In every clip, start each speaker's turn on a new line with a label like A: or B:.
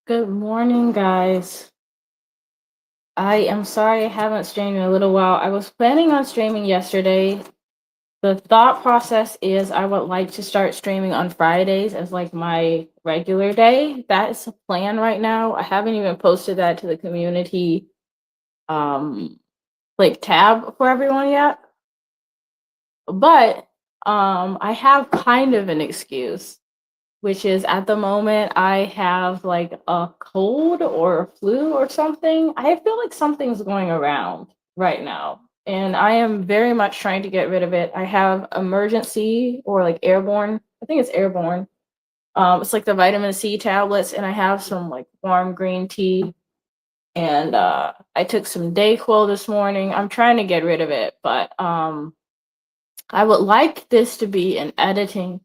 A: Good morning, guys. I am sorry I haven't streamed in a little while. I was planning on streaming yesterday. The thought process is I would like to start streaming on Fridays as like my regular day. That is the plan right now. I haven't even posted that to the community um like tab for everyone yet. But I have kind of an excuse, which is at the moment I have like a cold or a flu or something. I feel like something's going around right now. And I am very much trying to get rid of it. I have emergency or like airborne. I think it's airborne. It's like the vitamin C tablets, and I have some like warm green tea. And I took some Dayquil this morning. I'm trying to get rid of it, but I would like this to be an editing.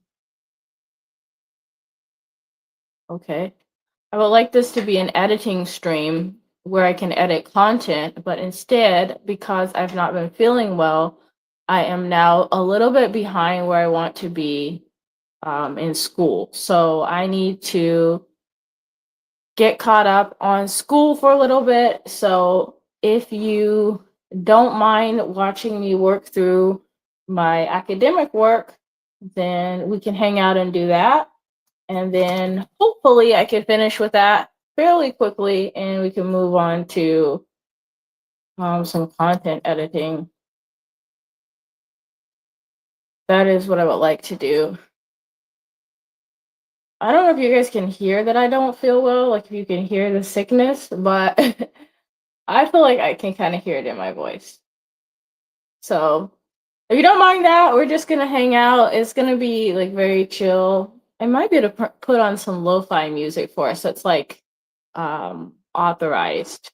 A: Okay. I would like this to be an editing stream where I can edit content, but instead, because I've not been feeling well, I am now a little bit behind where I want to be in school. So I need to get caught up on school for a little bit. So if you don't mind watching me work through my academic work, then we can hang out and do that. And then hopefully I can finish with that fairly quickly and we can move on to some content editing. That is what I would like to do. I don't know if you guys can hear that I don't feel well, like if you can hear the sickness, but I feel like I can kind of hear it in my voice. So if you don't mind that, we're just gonna hang out. It's gonna be like very chill. I might be able to put on some lo-fi music for us. So it's like authorized.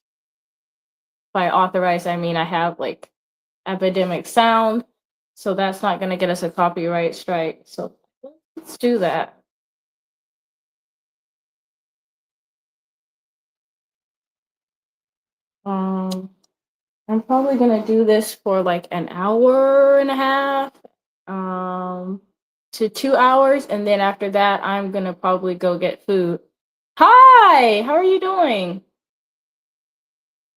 A: By authorized, I mean I have like epidemic sound, so that's not gonna get us a copyright strike. So let's do that. Um, I'm probably gonna do this for like an hour and a half, um, to 2 hours, and then after that, I'm gonna probably go get food. Hi, how are you doing?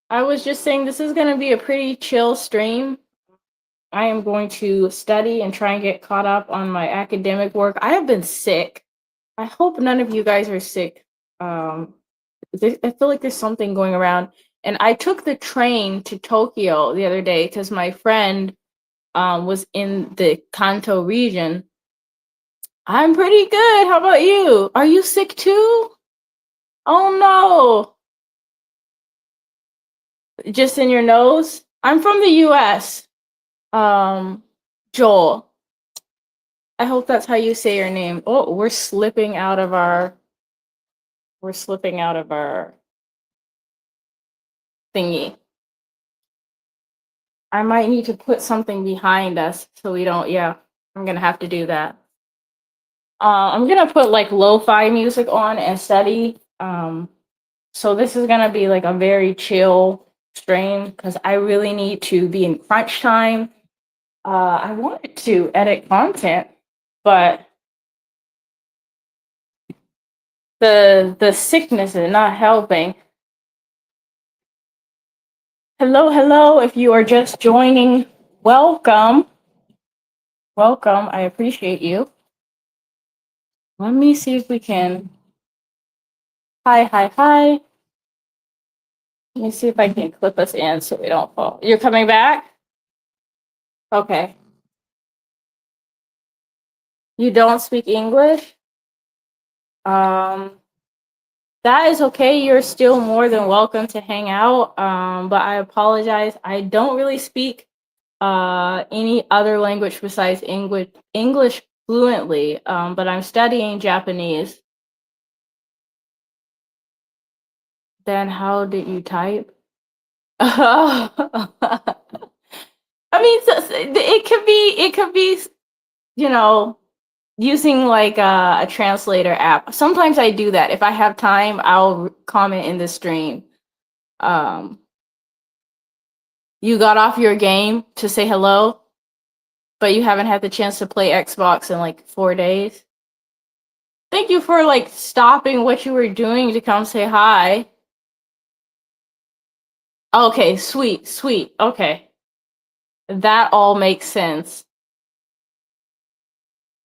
A: I was just saying this is gonna be a pretty chill stream. I am going to study and try and get caught up on my academic work. I have been sick. I hope none of you guys are sick. Um, I feel like there's something going around. And I took the train to Tokyo the other day because my friend was in the Kanto region. I'm pretty good. How about you? Are you sick too? Oh no. Just in your nose? I'm from the US. Um, Joel. I hope that's how you say your name. Oh, we're slipping out of our thingy. I might need to put something behind us so we don't, yeah, I'm gonna have to do that. I'm gonna put like lo-fi music on and study. So this is gonna be like a very chill stream because I really need to be in crunch time. I wanted to edit content, but the sickness is not helping. Hello, hello. If you are just joining, welcome. Welcome. I appreciate you. Let me see if we can. Hi, hi, hi. Let me see if I can clip us in so we don't fall. You're coming back? Okay. You don't speak English? Um, that is okay. You're still more than welcome to hang out. But I apologize. I don't really speak any other language besides English fluently. But I'm studying Japanese. Then how did you type? I mean, it could be, you know, using like a translator app. Sometimes I do that. If I have time, I'll comment in the stream. Um, you got off your game to say hello, but you haven't had the chance to play Xbox in like 4 days. Thank you for like stopping what you were doing to come say hi. Okay, sweet, sweet. Okay. That all makes sense.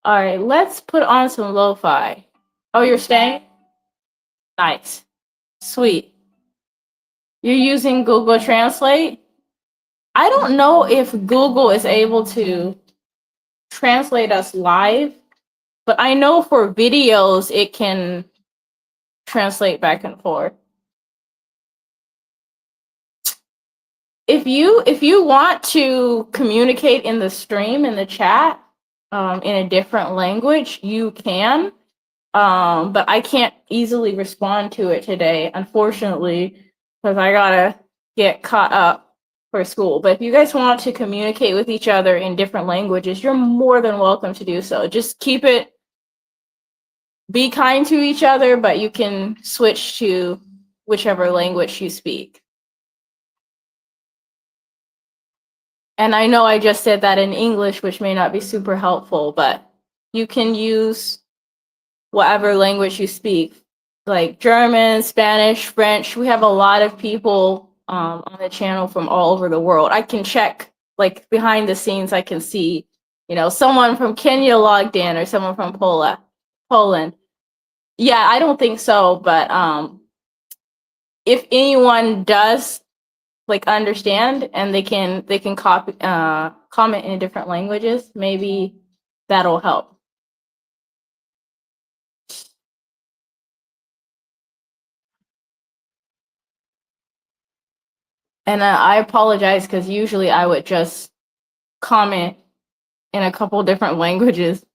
A: All right, let's put on some lo-fi. Oh, you're staying? Nice. Sweet. You're using Google Translate? I don't know if Google is able to translate us live, but I know for videos it can translate back and forth. If you want to communicate in the stream in the chat in a different language, you can. But I can't easily respond to it today, unfortunately, because I gotta get caught up for school. But if you guys want to communicate with each other in different languages, you're more than welcome to do so. Just be kind to each other, but you can switch to whichever language you speak. And I know I just said that in English, which may not be super helpful, but you can use whatever language you speak, like German, Spanish, French. We have a lot of people on the channel from all over the world. I can check, like behind the scenes, I can see, someone from Kenya logged in or someone from Poland. Yeah, I don't think so, but if anyone does like understand and they can copy comment in different languages, maybe that'll help. And I apologize because usually I would just comment in a couple different languages.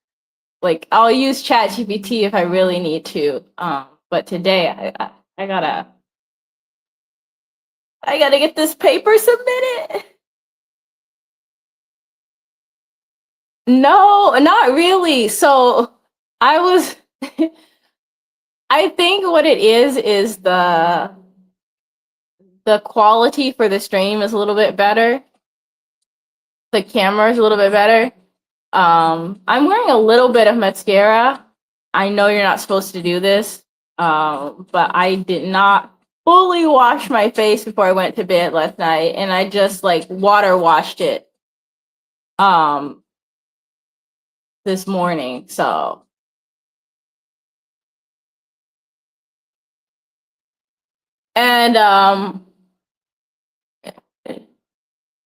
A: Like I'll use ChatGPT if I really need to. But today I gotta get this paper submitted. No, not really. So I was I think what it is the quality for the stream is a little bit better. The camera is a little bit better. I'm wearing a little bit of mascara. I know you're not supposed to do this, but I did not fully wash my face before I went to bed last night, and I just like water washed it um this morning. So and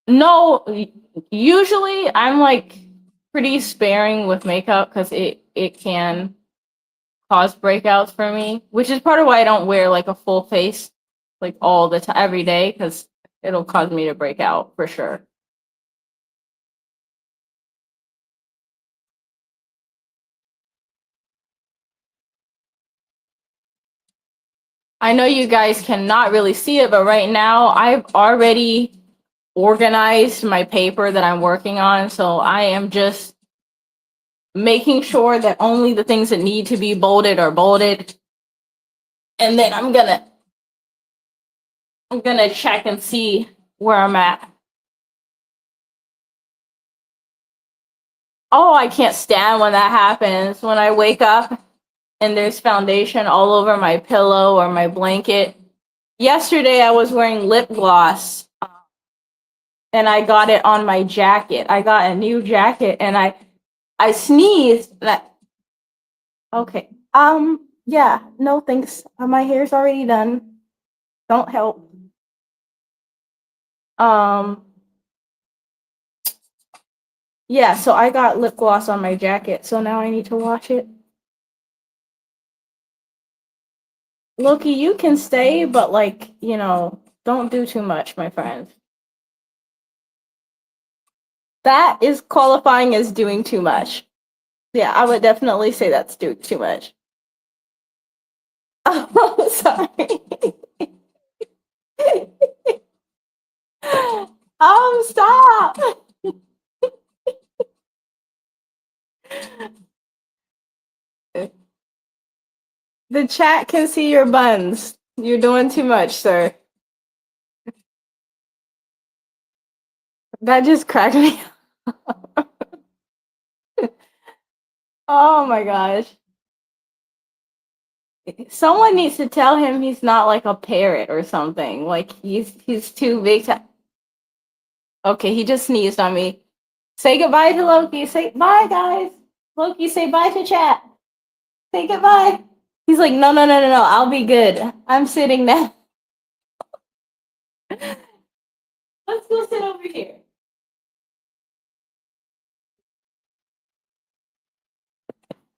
A: no, usually I'm like pretty sparing with makeup because it can cause breakouts for me, which is part of why I don't wear like a full face like all the time every day because it'll cause me to break out for sure. I know you guys cannot really see it, but right now I've already organized my paper that I'm working on, so I am just making sure that only the things that need to be bolded are bolded, and then I'm gonna check and see where I'm at. Oh, I can't stand when that happens. When I wake up and there's foundation all over my pillow or my blanket. Yesterday I was wearing lip gloss and I got it on my jacket. I got a new jacket and I sneezed. That okay. Yeah, no thanks. My hair's already done. Don't help. Um yeah, so I got lip gloss on my jacket, so now I need to wash it. Loki, you can stay, but like, don't do too much, my friend. That is qualifying as doing too much. Yeah, I would definitely say that's doing too much. Oh, sorry. Stop. The chat can see your buns. You're doing too much, sir. That just cracked me. Oh my gosh. Someone needs to tell him he's not like a parrot or something. Like he's too big to. Okay, he just sneezed on me. Say goodbye to Loki. Say bye, guys. Loki, say bye to chat. Say goodbye. He's like, no, no, no, no, no. I'll be good. I'm sitting now. Let's go sit over here.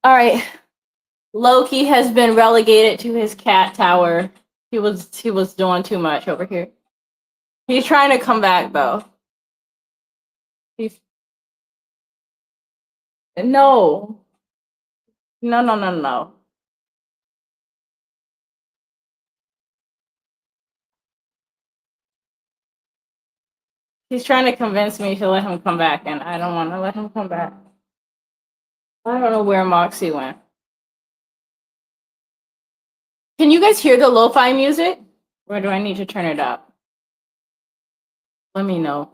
A: All right. Loki has been relegated to his cat tower. He was doing too much over here. He's trying to come back though. He's no. No, no, no, no. He's trying to convince me to let him come back, and I don't want to let him come back. I don't know where Moxie went. Can you guys hear the lo-fi music? Or do I need to turn it up? Let me know.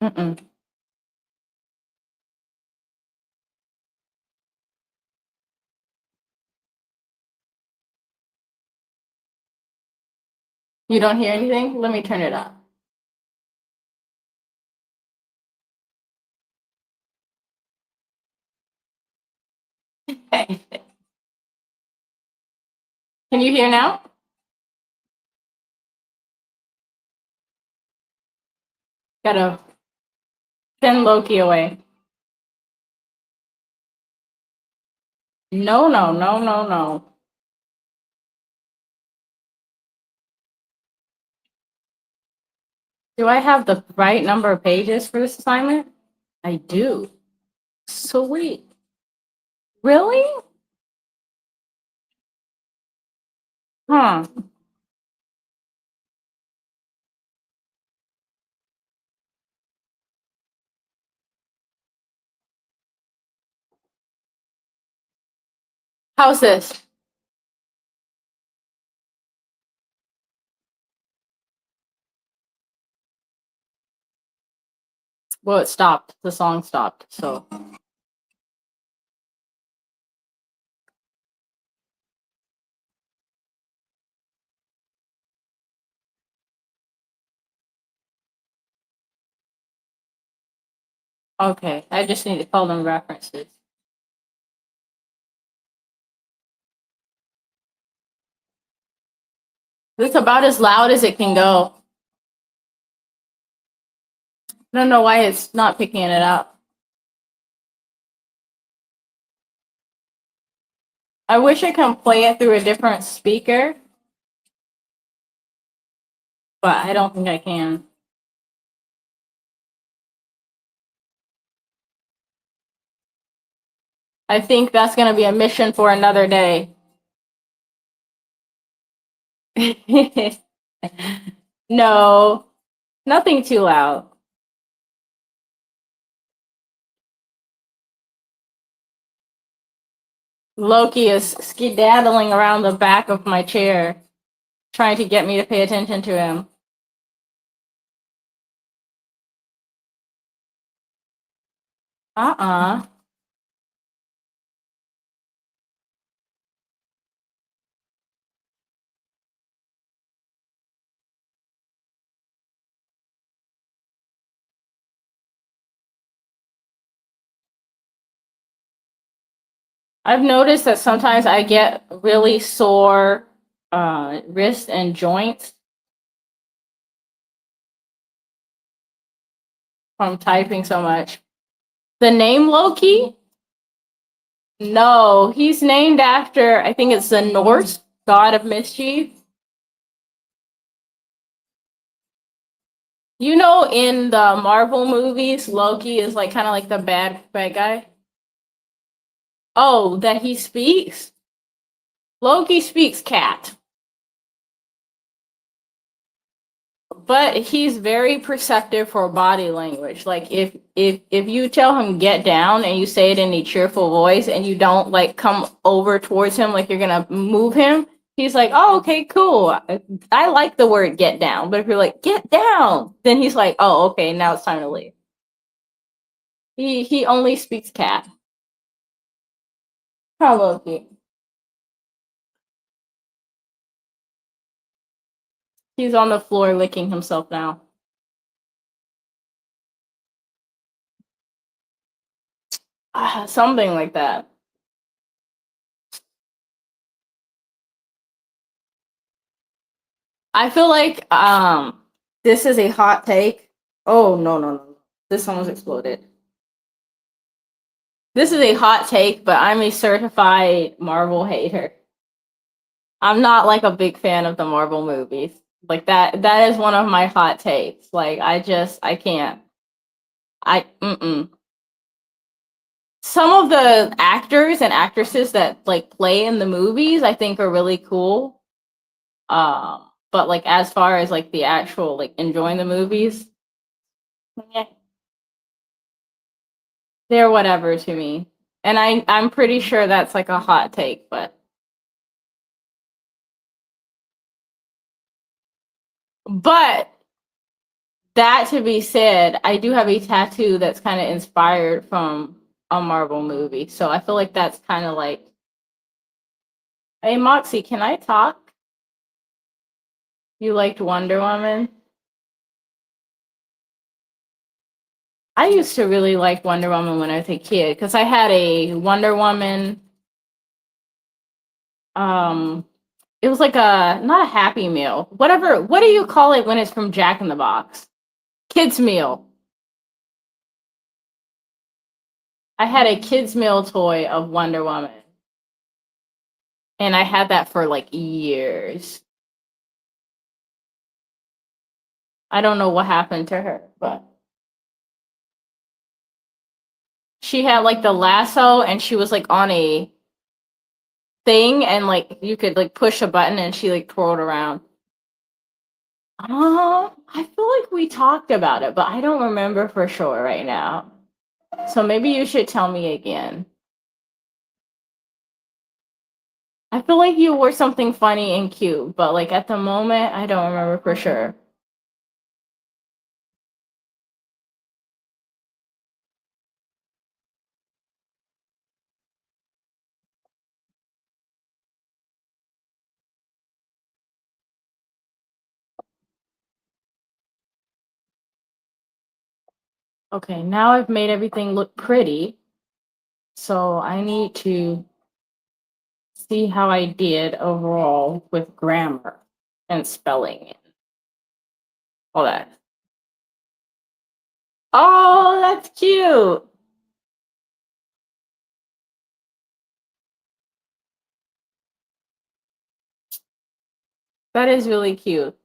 A: Mm-mm. You don't hear anything? Let me turn it up. Can you hear now? Gotta send Loki away. No, no, no, no, no. Do I have the right number of pages for this assignment? I do. Sweet. Really? Huh. How's this? Well, it stopped. The song stopped. So okay. I just need to call them references. It's about as loud as it can go. I don't know why it's not picking it up. I wish I could play it through a different speaker, but I don't think I can. I think that's going to be a mission for another day. No, nothing too loud. Loki is skedaddling around the back of my chair, trying to get me to pay attention to him. Uh-uh. I've noticed that sometimes I get really sore wrists and joints from typing so much. The name Loki? No, he's named after, I think it's the Norse god of mischief. You know, in the Marvel movies, Loki is like kind of like the bad guy. Oh, that he speaks? Loki speaks cat. But he's very perceptive for body language. Like if you tell him get down and you say it in a cheerful voice and you don't like come over towards him like you're gonna move him, he's like, oh, okay, cool. I like the word get down. But if you're like get down, then he's like, oh, okay, now it's time to leave. He only speaks cat. How Loki. He's on the floor licking himself now. Something like that. I feel like this is a hot take. Oh no. This almost exploded. This is a hot take, but I'm a certified Marvel hater. I'm not like a big fan of the Marvel movies. Like that is one of my hot takes. Like I can't. I mm-mm. Some of the actors and actresses that like play in the movies I think are really cool. But like as far as like the actual like enjoying the movies, yeah, they're whatever to me. And I'm pretty sure that's like a hot take, but that to be said, I do have a tattoo that's kind of inspired from a Marvel movie. So I feel like that's kind of like, hey Moxie, can I talk? You liked Wonder Woman? I used to really like Wonder Woman when I was a kid because I had a Wonder Woman. Um, it was like a not a Happy Meal, whatever. What do you call it when it's from Jack in the Box? Kids meal. I had a kids meal toy of Wonder Woman, and I had that for like years. I don't know what happened to her, but she had like the lasso, and she was like on a thing, and like you could like push a button, and she like twirled around. I feel like we talked about it, but I don't remember for sure right now. So maybe you should tell me again. I feel like you were something funny and cute, but like at the moment, I don't remember for sure. Okay, now I've made everything look pretty. So I need to see how I did overall with grammar and spelling and all that. Oh, that's cute. That is really cute.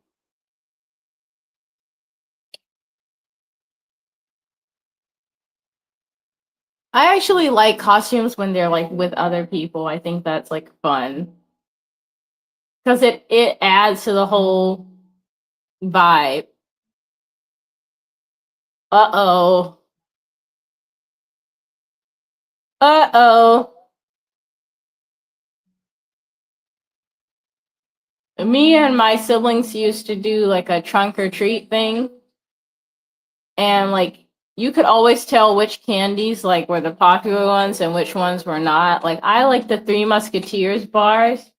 A: I actually like costumes when they're like with other people. I think that's like fun because it adds to the whole vibe. Uh-oh. Uh-oh. Me and my siblings used to do like a trunk or treat thing, and like you could always tell which candies like were the popular ones and which ones were not. Like I like the Three Musketeers bars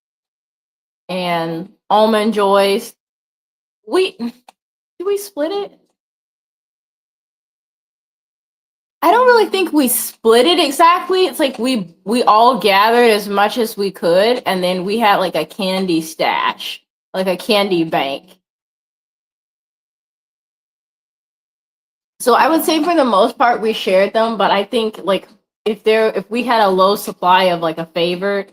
A: and Almond Joys. We did we split it? I don't really think we split it exactly. It's like we all gathered as much as we could, and then we had like a candy stash, like a candy bank. So I would say for the most part we shared them, but I think like if we had a low supply of like a favorite,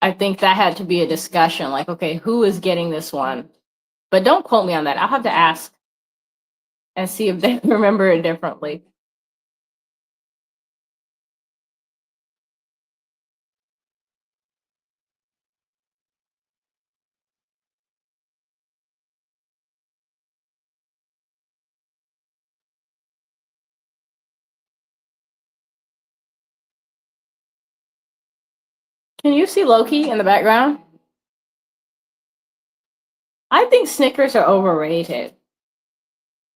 A: I think that had to be a discussion. Like, okay, who is getting this one? But don't quote me on that. I'll have to ask and see if they remember it differently. Can you see Loki in the background? I think Snickers are overrated.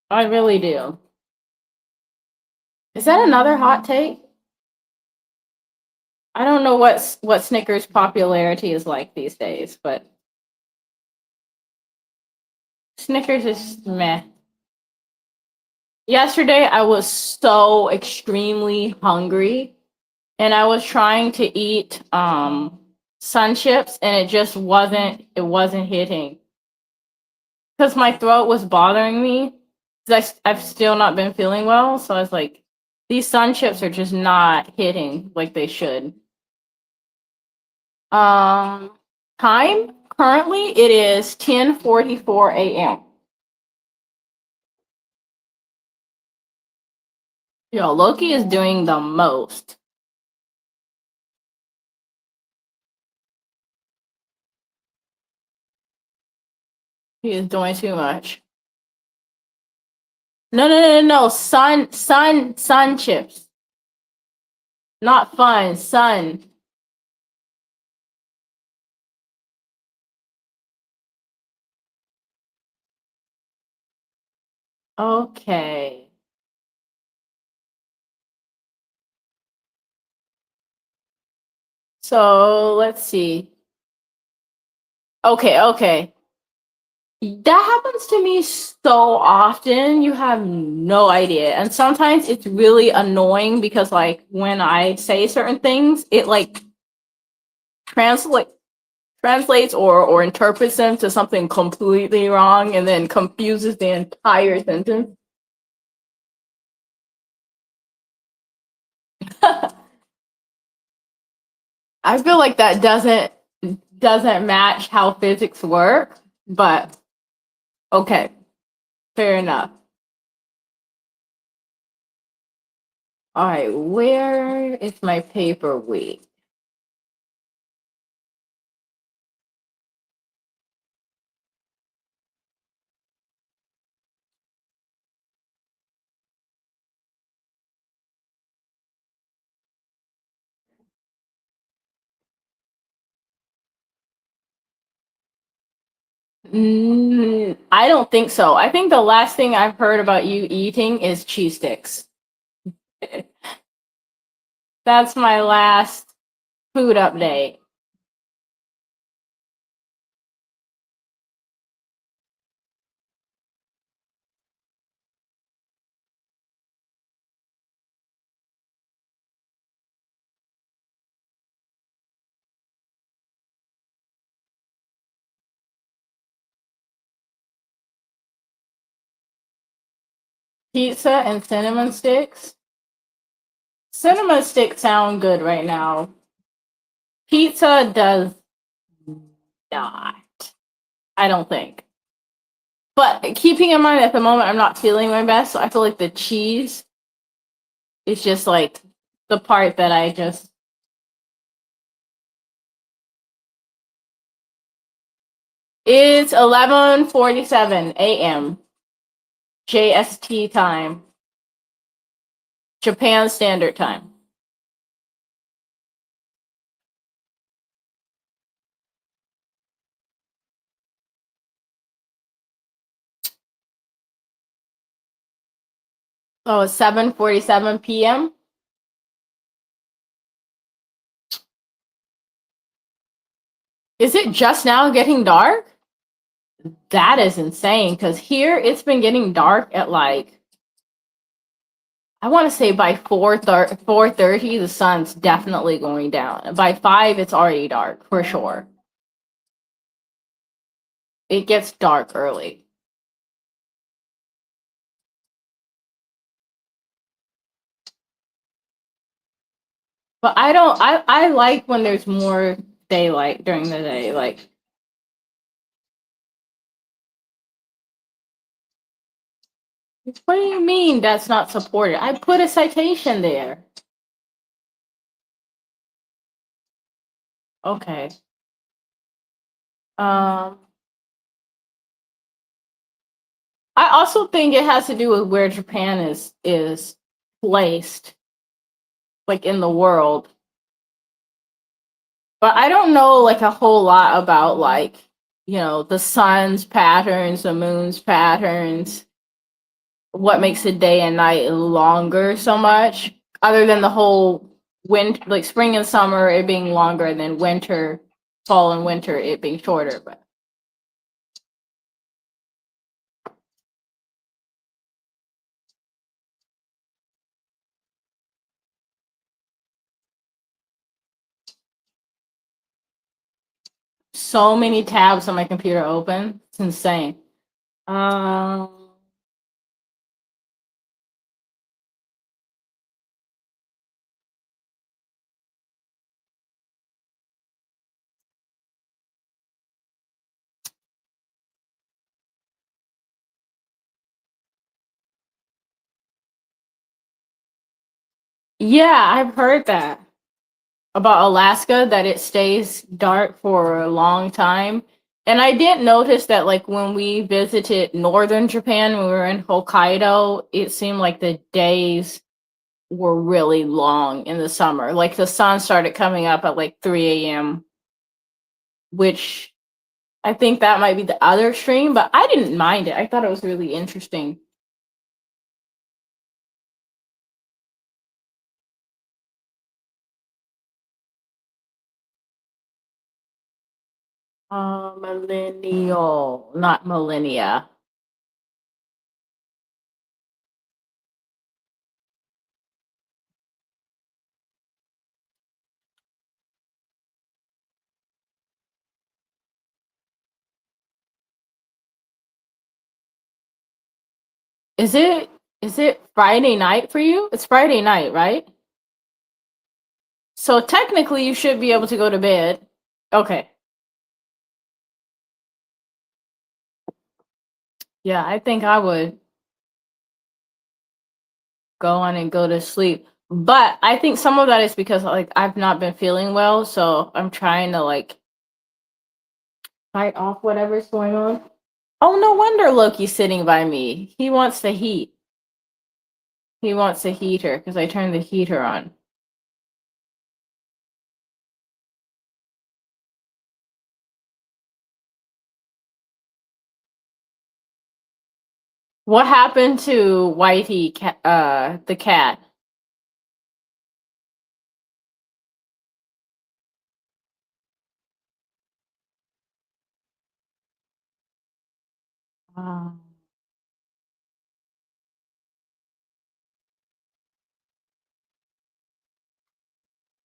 A: I really do. Is that another hot take? I don't know what Snickers popularity is like these days, but Snickers is meh. Yesterday I was so extremely hungry and I was trying to eat sun chips and it wasn't hitting because my throat was bothering me because I've still not been feeling well, so I was like, these sun chips are just not hitting like they should. Um, time currently it is 10:44 a.m. Yo, Loki is doing the most. He is doing too much. No, no, no, no, no. Sun chips. Not fun. Sun. Okay. So let's see. Okay, okay. That happens to me so often. You have no idea. And sometimes it's really annoying because like when I say certain things, it like translate translates or interprets them to something completely wrong and then confuses the entire sentence. I feel like that doesn't match how physics work, but okay, fair enough. All right, where is my paperweight? I don't think so. I think the last thing I've heard about you eating is cheese sticks. That's my last food update. Pizza and cinnamon sticks. Cinnamon sticks sound good right now. Pizza does not. I don't think. But keeping in mind at the moment I'm not feeling my best, so I feel like the cheese is just like the part that I just. It's 11:47 a.m. JST time, Japan Standard Time. Oh, it's 7:47 p.m. Is it just now getting dark? That is insane because here it's been getting dark at like, I want to say by 4:30 the sun's definitely going down. By 5 it's already dark for sure. It gets dark early. But I like when there's more daylight during the day. Like, what do you mean that's not supported? I put a citation there. Okay. Um I also think it has to do with where Japan is placed, like in the world. But I don't know like a whole lot about like, the sun's patterns, the moon's patterns. what makes the day and night longer so much, other than the whole winter, like spring and summer it being longer, and then winter, fall and winter it being shorter. But so many tabs on my computer open, it's insane. Um, yeah, I've heard that about Alaska, that it stays dark for a long time. And I did notice that, like, when we visited northern Japan, when we were in Hokkaido, it seemed like the days were really long in the summer. Like the sun started coming up at like 3 a.m., which I think that might be the other extreme, but I didn't mind it. I thought it was really interesting. Millennial, not millennia. Is it is it Friday night for you? It's Friday night, right? So technically you should be able to go to bed. Okay. Yeah, I think I would go on and go to sleep. But I think some of that is because like I've not been feeling well, so I'm trying to like fight off whatever's going on. Oh, no wonder Loki's sitting by me. He wants the heat. He wants the heater because I turned the heater on. What happened to Whitey, the cat? Um,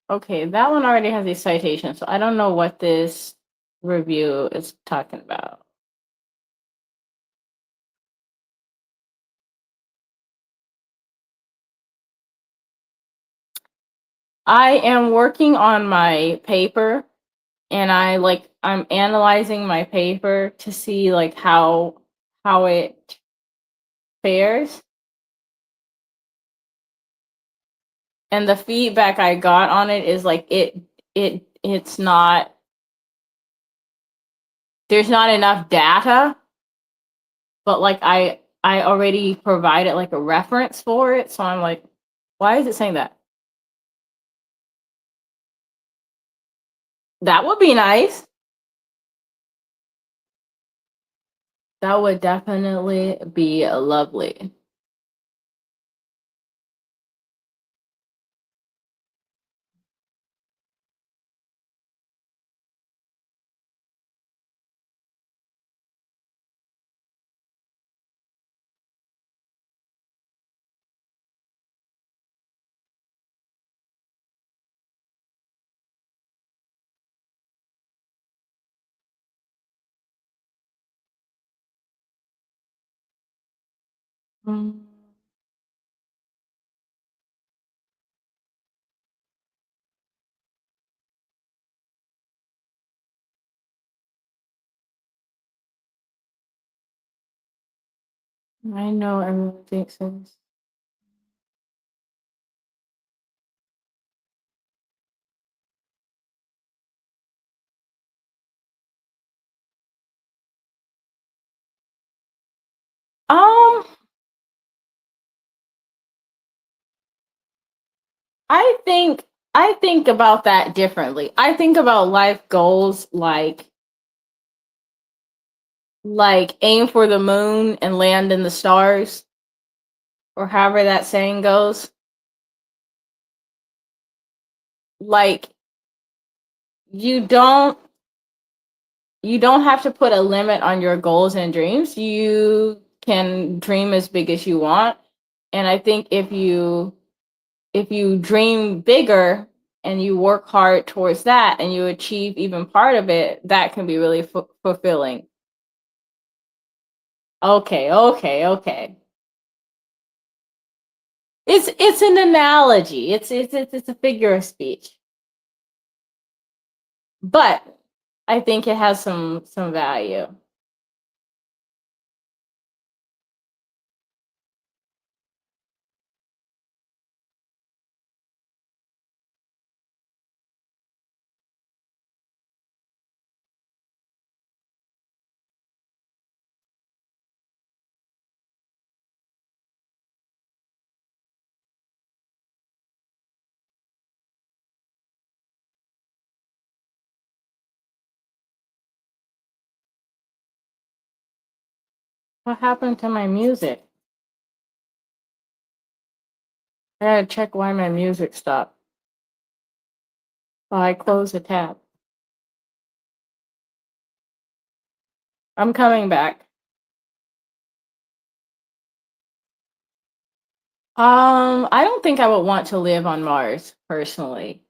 A: okay, that one already has a citation, so I don't know what this review is talking about. I am working on my paper, and I'm analyzing my paper to see like how it fares. And the feedback I got on it is like it's not, there's not enough data, but like I already provided like a reference for it, so I'm like, why is it saying that? That would be nice. That would definitely be lovely. Mm, I know everyone thinks this. Um, I think about that differently. I think about life goals like aim for the moon and land in the stars. or however that saying goes. Like you don't you don't have to put a limit on your goals and dreams. You can dream as big as you want. And I think if you dream bigger and you work hard towards that and you achieve even part of it, that can be really fulfilling. Okay, okay, okay. It's an analogy. It's a figure of speech. But I think it has some value. What happened to my music? I gotta check why my music stopped. Oh, I closed the tab. I'm coming back. I don't think I would want to live on Mars personally.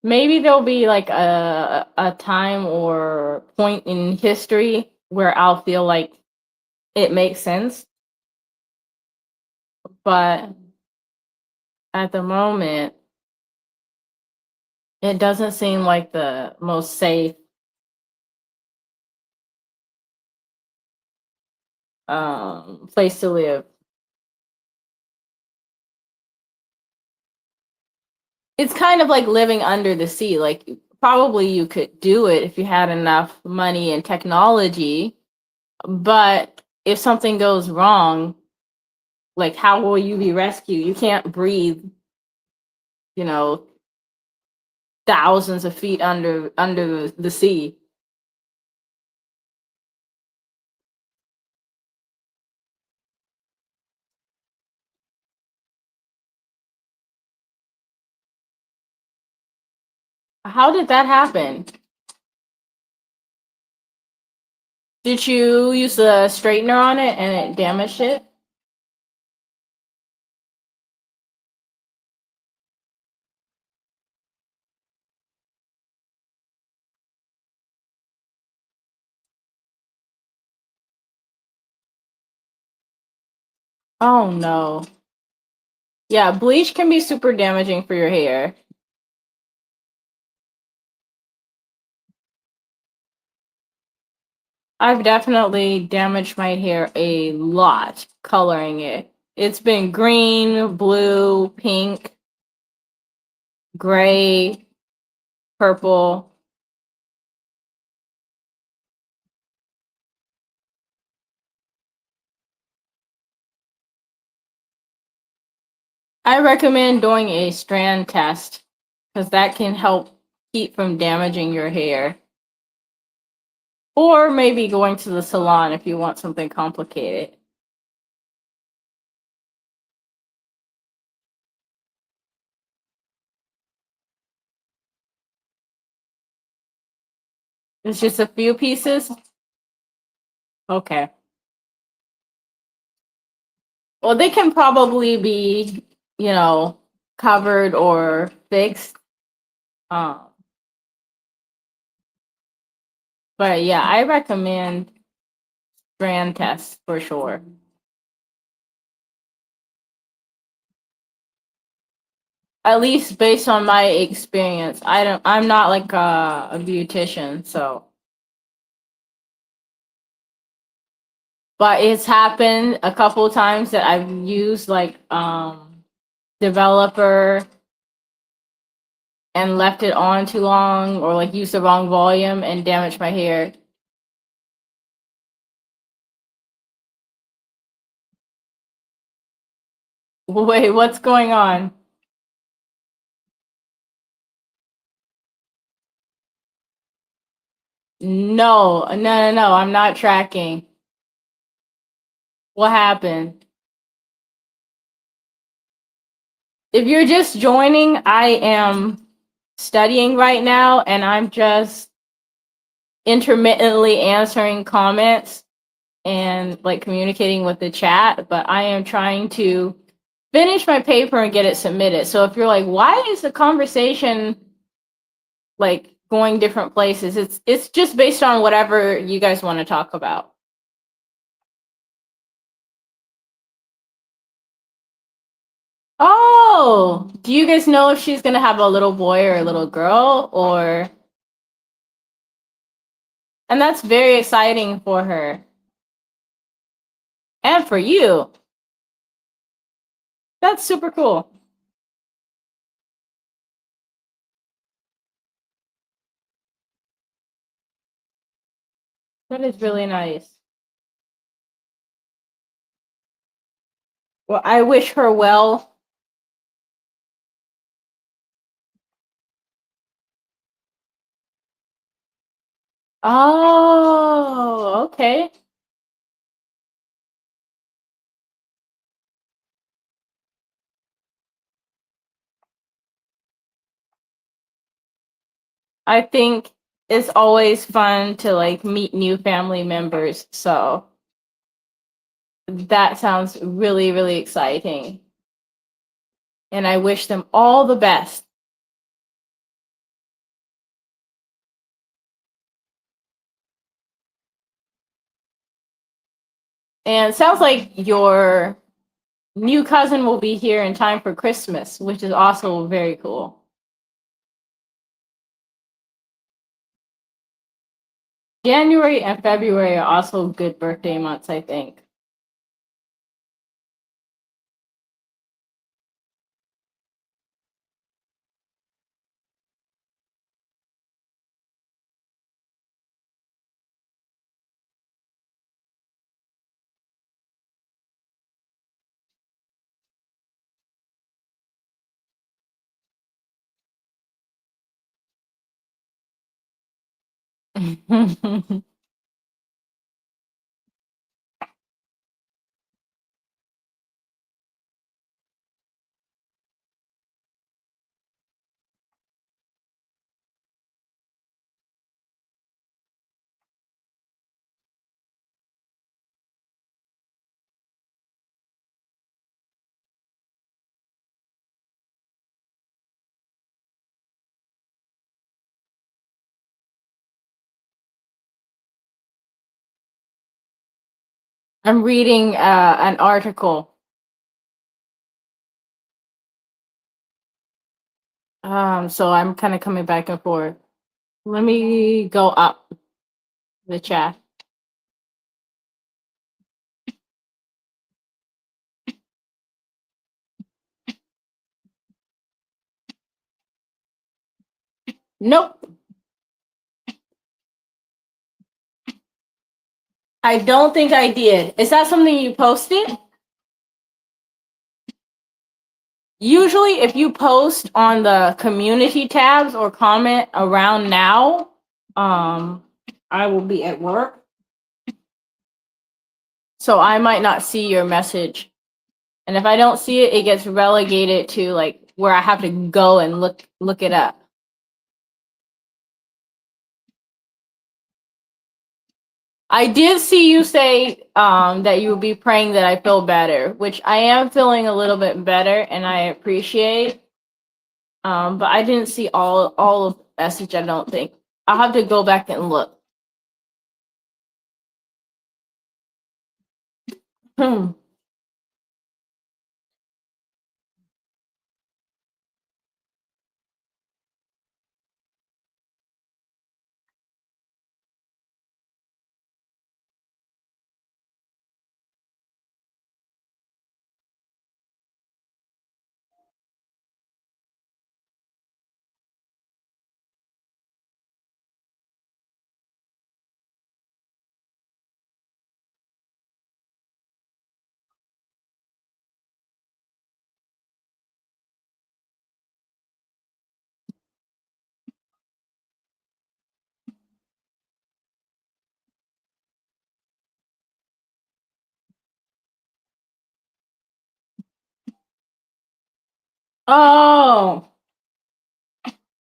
A: Maybe there'll be like a time or point in history where I'll feel like it makes sense, but at the moment, it doesn't seem like the most safe place to live. It's kind of like living under the sea. Like probably you could do it if you had enough money and technology, but if something goes wrong, like how will you be rescued? You can't breathe, you know, thousands of feet under the sea. How did that happen? Did you use a straightener on it and it damaged it? Oh no. Yeah, bleach can be super damaging for your hair. I've definitely damaged my hair a lot coloring it. It's been green, blue, pink, gray, purple. I recommend doing a strand test because that can help keep from damaging your hair. Or maybe going to the salon if you want something complicated. It's just a few pieces. Okay. Well, they can probably be, you know, covered or fixed. Um, but yeah, I recommend strand tests for sure. At least based on my experience. I'm not like a beautician, so but it's happened a couple of times that I've used like developer and left it on too long or like used the wrong volume and damaged my hair. Wait, what's going on? No, no, no, no, I'm not tracking. What happened? If you're just joining, I am studying right now and I'm just intermittently answering comments and like communicating with the chat, but I am trying to finish my paper and get it submitted. So if you're like, why is the conversation like going different places? It's just based on whatever you guys want to talk about. Oh, do you guys know if she's gonna have a little boy or a little girl or and that's very exciting for her and for you. That's super cool. That is really nice. Well, I wish her well. Oh, okay. I think it's always fun to like meet new family members. So that sounds really, really exciting. And I wish them all the best. And it sounds like your new cousin will be here in time for Christmas, which is also very cool. January and February are also good birthday months, I think. I'm reading an article. So I'm kind of coming back and forth. Let me go up the chat. Nope. I don't think I did. Is that something you posted? Usually, if you post on the community tabs or comment around now, um, I will be at work. So I might not see your message. And if I don't see it, it gets relegated to like where I have to go and look it up. I did see you say that you would be praying that I feel better, which I am feeling a little bit better and I appreciate. But I didn't see all of the message, I don't think. I'll have to go back and look. Hmm. Oh,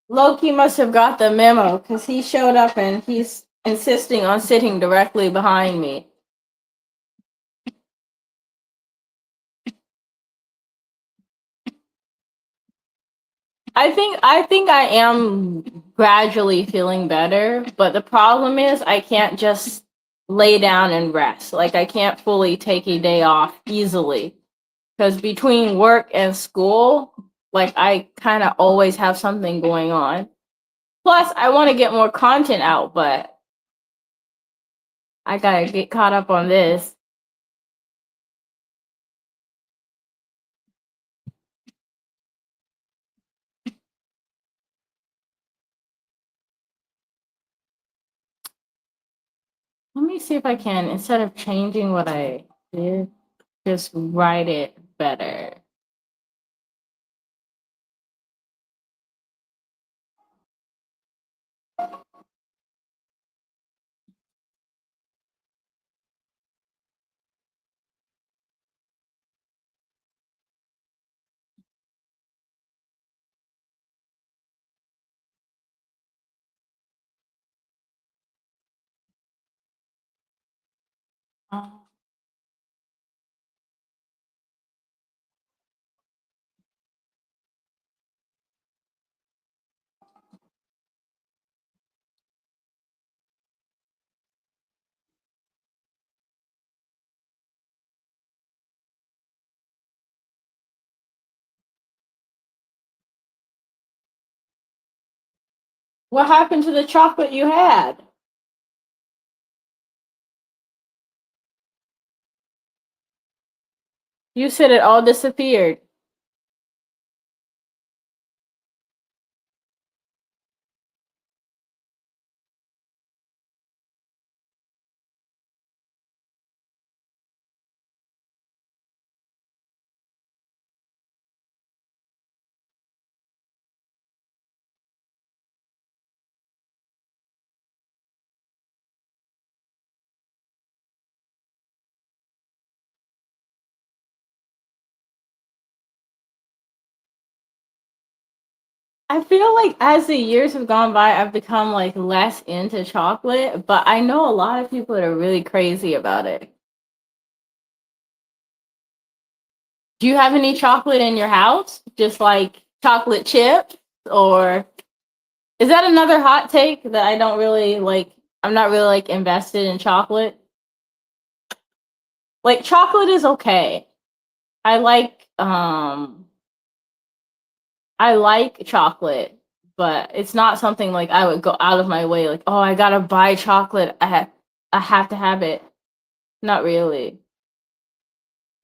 A: Loki must have got the memo because he showed up and he's insisting on sitting directly behind me. I think I am gradually feeling better, but the problem is I can't just lay down and rest. Like I can't fully take a day off easily because between work and school, like I kind of always have something going on. Plus, I want to get more content out, but I gotta get caught up on this. Let me see if I can, instead of changing what I did, just write it better. Uh, What happened to the chocolate you had? You said it all disappeared. I feel like as the years have gone by, I've become like less into chocolate, but I know a lot of people that are really crazy about it. Do you have any chocolate in your house? Just like chocolate chips? Or is that another hot take that I don't really like? I'm not really like invested in chocolate. Like chocolate is okay. I like um I like chocolate, but it's not something like I would go out of my way like, "Oh, I got to buy chocolate. I have to have it." Not really.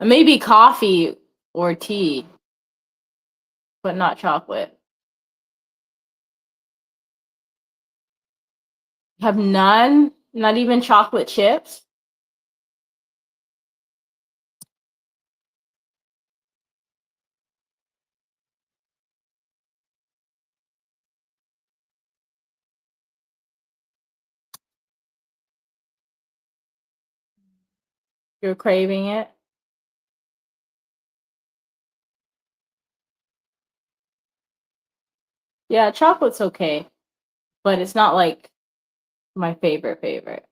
A: Maybe coffee or tea, but not chocolate. Have none? Not even chocolate chips? You're craving it? Yeah, chocolate's okay, but it's not like my favorite.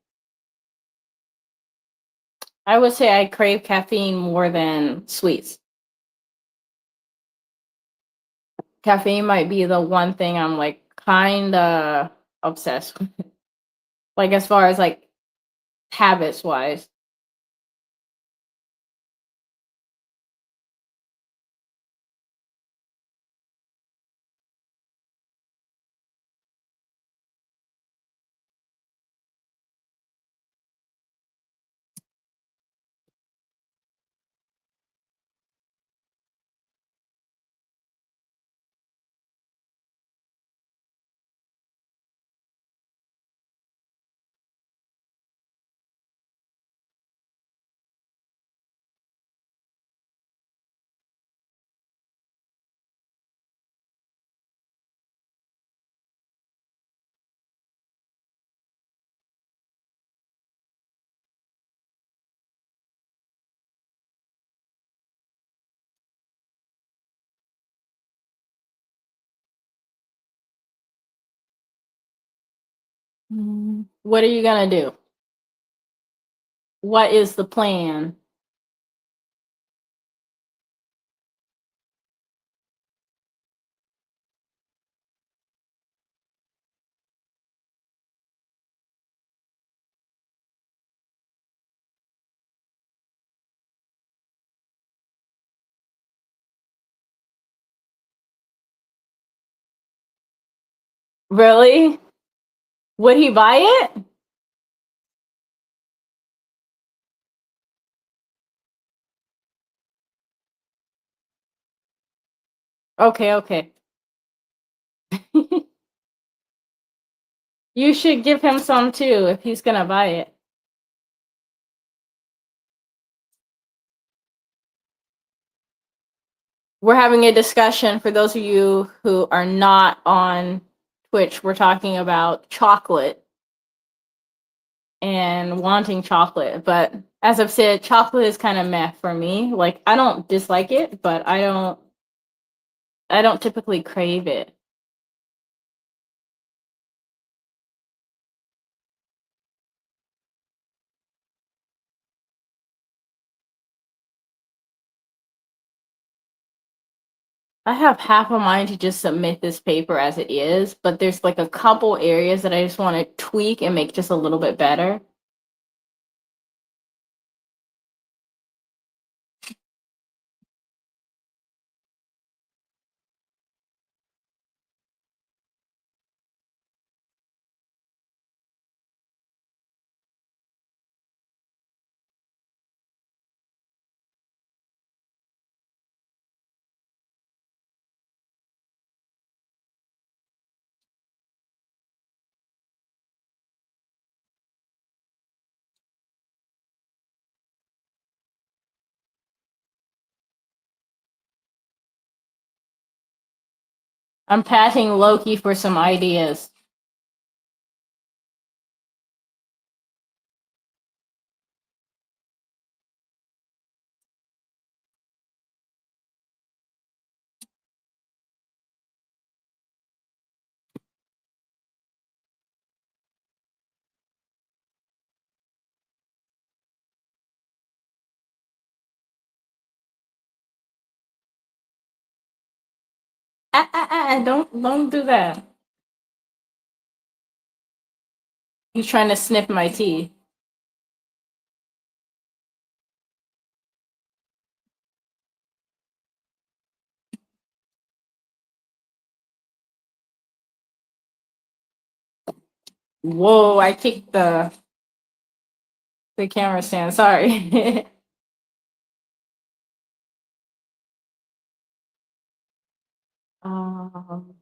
A: I would say I crave caffeine more than sweets. Caffeine might be the one thing I'm like kind of obsessed with. Like as far as like habits wise. What are you gonna do? What is the plan? Really? Would he buy it? Okay, okay. You should give him some too if he's gonna buy it. We're having a discussion for those of you who are not on Twitch. We're talking about chocolate and wanting chocolate. But as I've said, chocolate is kind of meh for me. Like I don't dislike it, but I don't typically crave it. I have half a mind to just submit this paper as it is, but there's like a couple areas that I just want to tweak and make just a little bit better. I'm patting Loki for some ideas. Don't do that. He's trying to snip my teeth. Whoa, I kicked the camera stand. Sorry. um,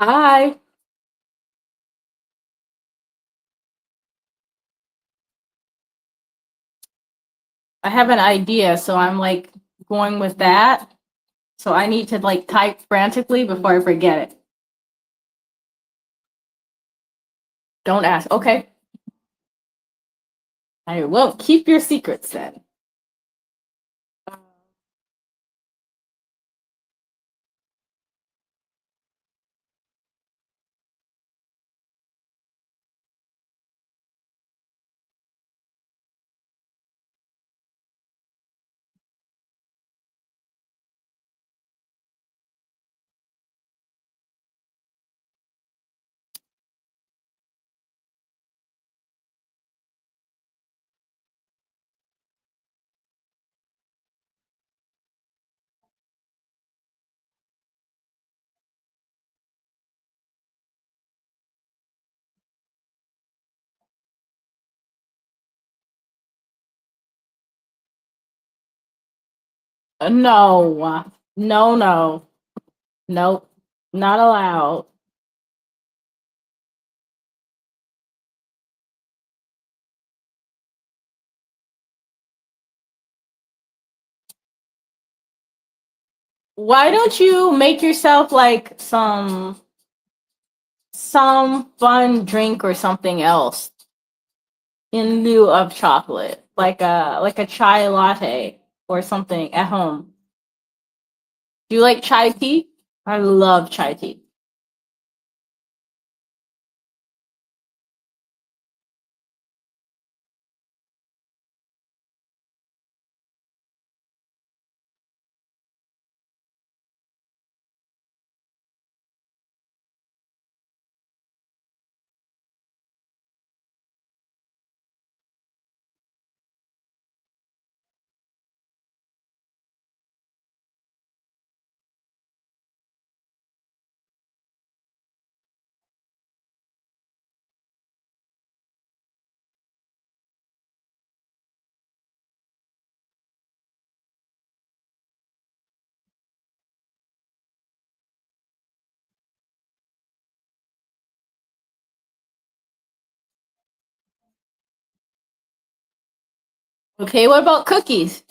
A: Hi. I have an idea, so I'm like going with that. So I need to like type frantically before I forget it. Don't ask. Okay. I will keep your secrets then. No. No, no. Nope. Not allowed. Why don't you make yourself like some fun drink or something else in lieu of chocolate? Like a chai latte or something at home. Do you like chai tea? I love chai tea. Okay, what about cookies?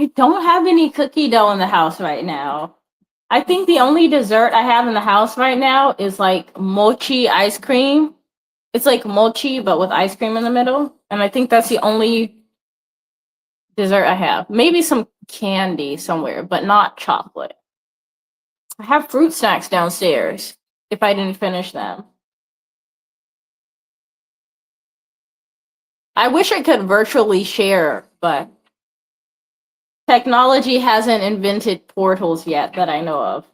A: I don't have any cookie dough in the house right now. I think the only dessert I have in the house right now is like mochi ice cream. It's like mochi, but with ice cream in the middle. And I think that's the only dessert I have. Maybe some candy somewhere, but not chocolate. I have fruit snacks downstairs if I didn't finish them. I wish I could virtually share, but technology hasn't invented portals yet that I know of.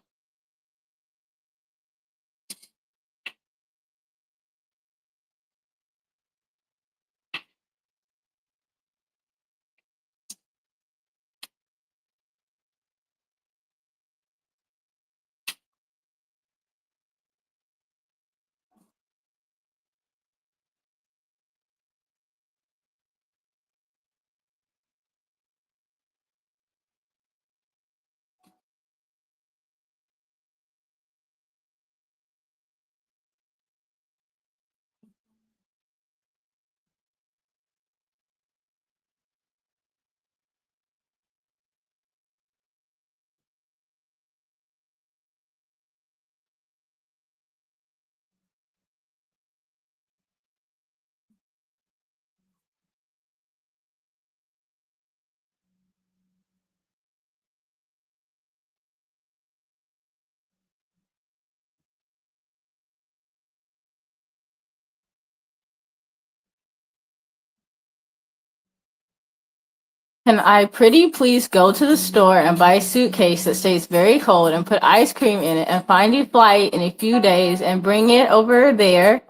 A: Can I pretty please go to the store and buy a suitcase that stays very cold and put ice cream in it and find a flight in a few days and bring it over there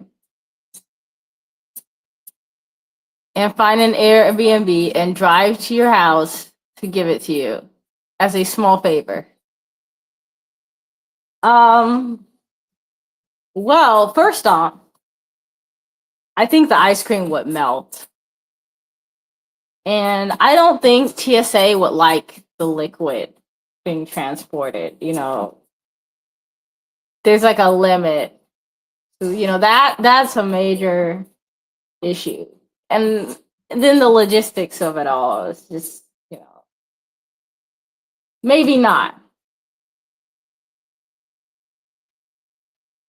A: and find an Airbnb and drive to your house to give it to you as a small favor? Um, well, first off, I think the ice cream would melt. And I don't think TSA would like the liquid being transported, you know. there's like a limit. You know, that's a major issue. And then the logistics of it all is just, you know, maybe not.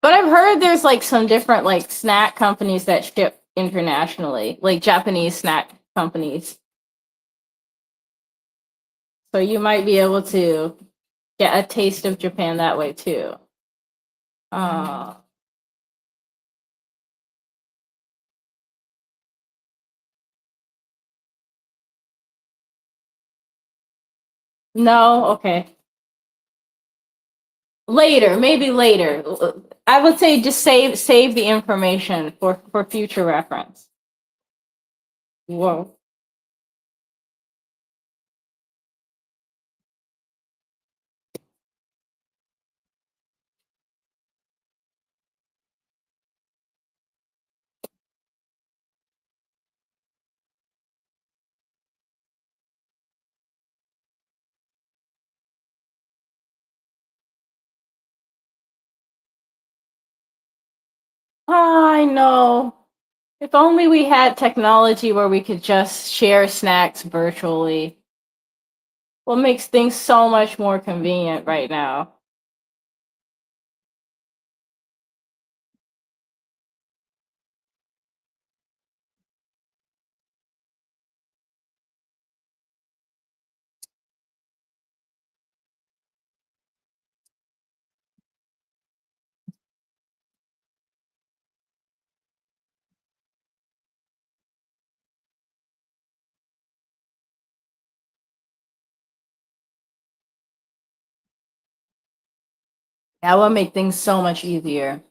A: But I've heard there's like some different like snack companies that ship internationally, like Japanese snack companies. So you might be able to get a taste of Japan that way too. Uh, no, okay. Later, maybe later. I would say just save the information for future reference. Whoa. I know. If only we had technology where we could just share snacks virtually. What makes things so much more convenient right now? That would make things so much easier.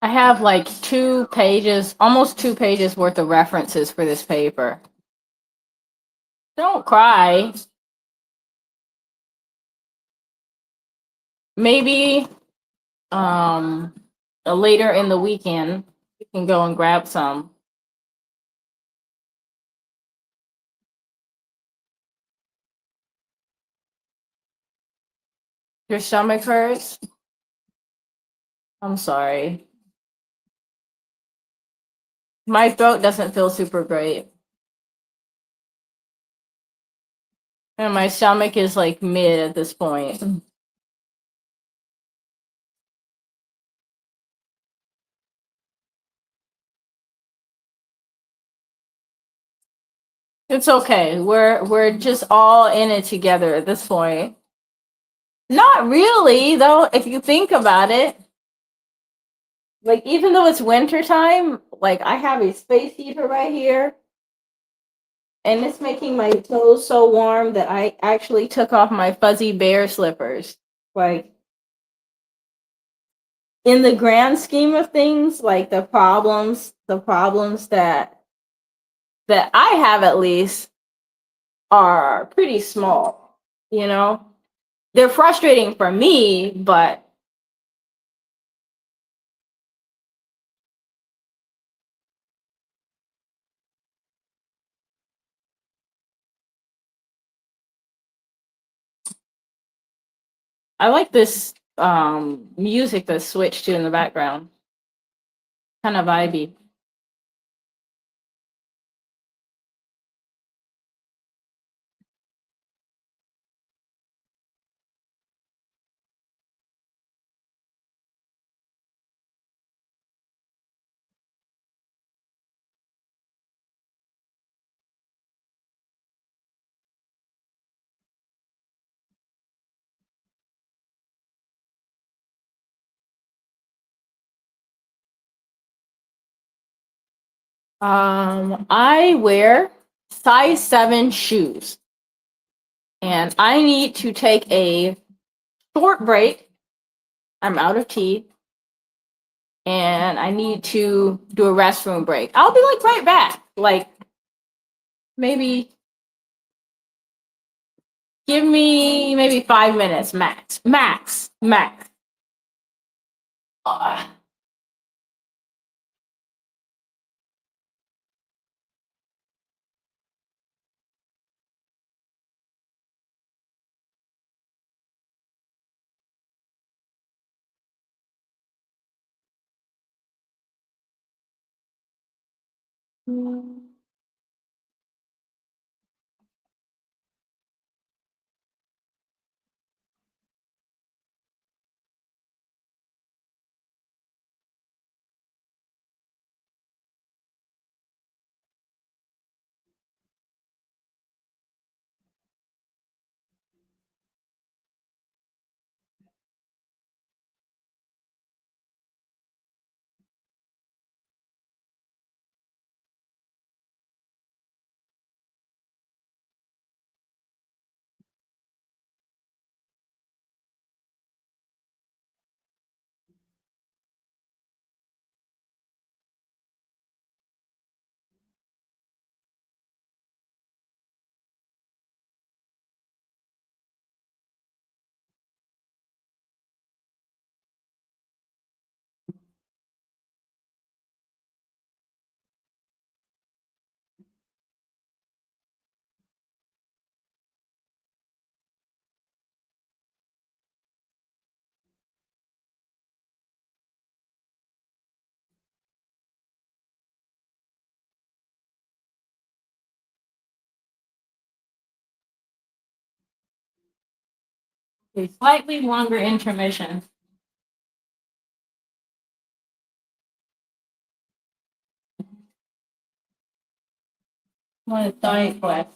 A: I have like 2 pages, almost 2 pages worth of references for this paper. Don't cry. Maybe um later in the weekend you can go and grab some. Your stomach hurts? I'm sorry. My throat doesn't feel super great. And my stomach is like mid at this point. It's okay. We're just all in it together at this point. Not really, though, if you think about it. Like even though it's winter time, like I have a space heater right here, and it's making my toes so warm that I actually took off my fuzzy bear slippers. Like in the grand scheme of things, like the problems that I have at least are pretty small, you know? They're frustrating for me, but I like this music that's switched to in the background. Kind of vibey. I wear size 7 shoes, and I need to take a short break. I'm out of tea, and I need to do a restroom break. I'll be like right back. Like maybe give me maybe 5 minutes max. Max. Max. A slightly longer intermission. Want a diet quest.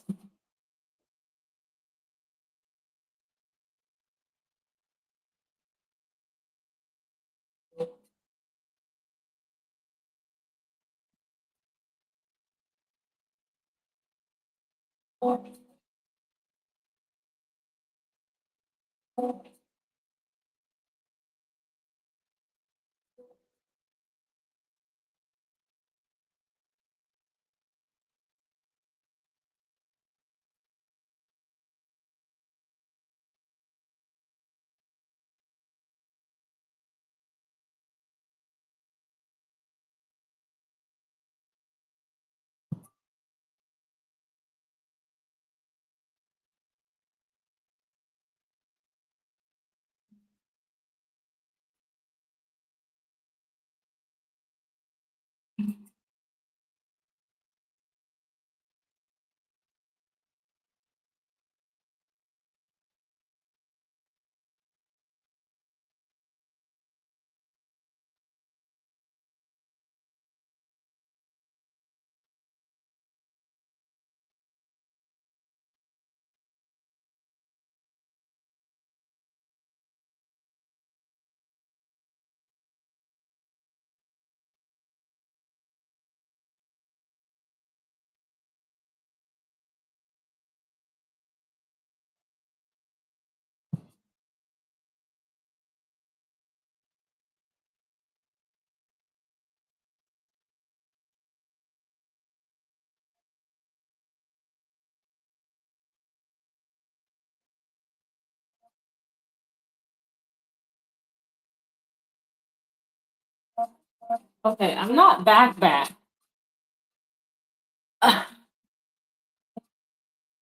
A: Okay, I'm not back.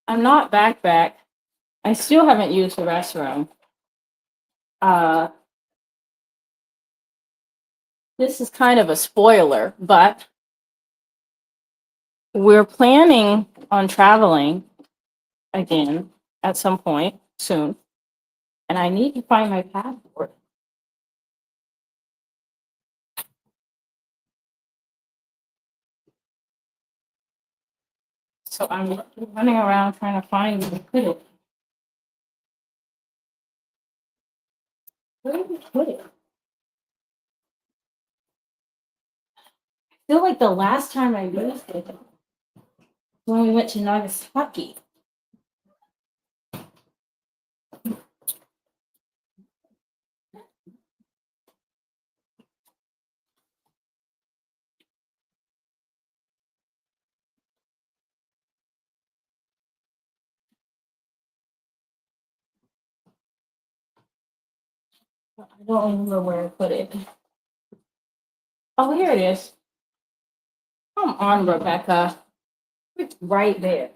A: I'm not back. I still haven't used the restroom. Uh, this is kind of a spoiler, but we're planning on traveling again at some point soon, and I need to find my passport. So I'm running around trying to find it. Where did we put it? I feel like the last time I used it when we went to Nagasaki. I don't remember where I put it. Oh, here it is. Come on, Rebecca. It's right there.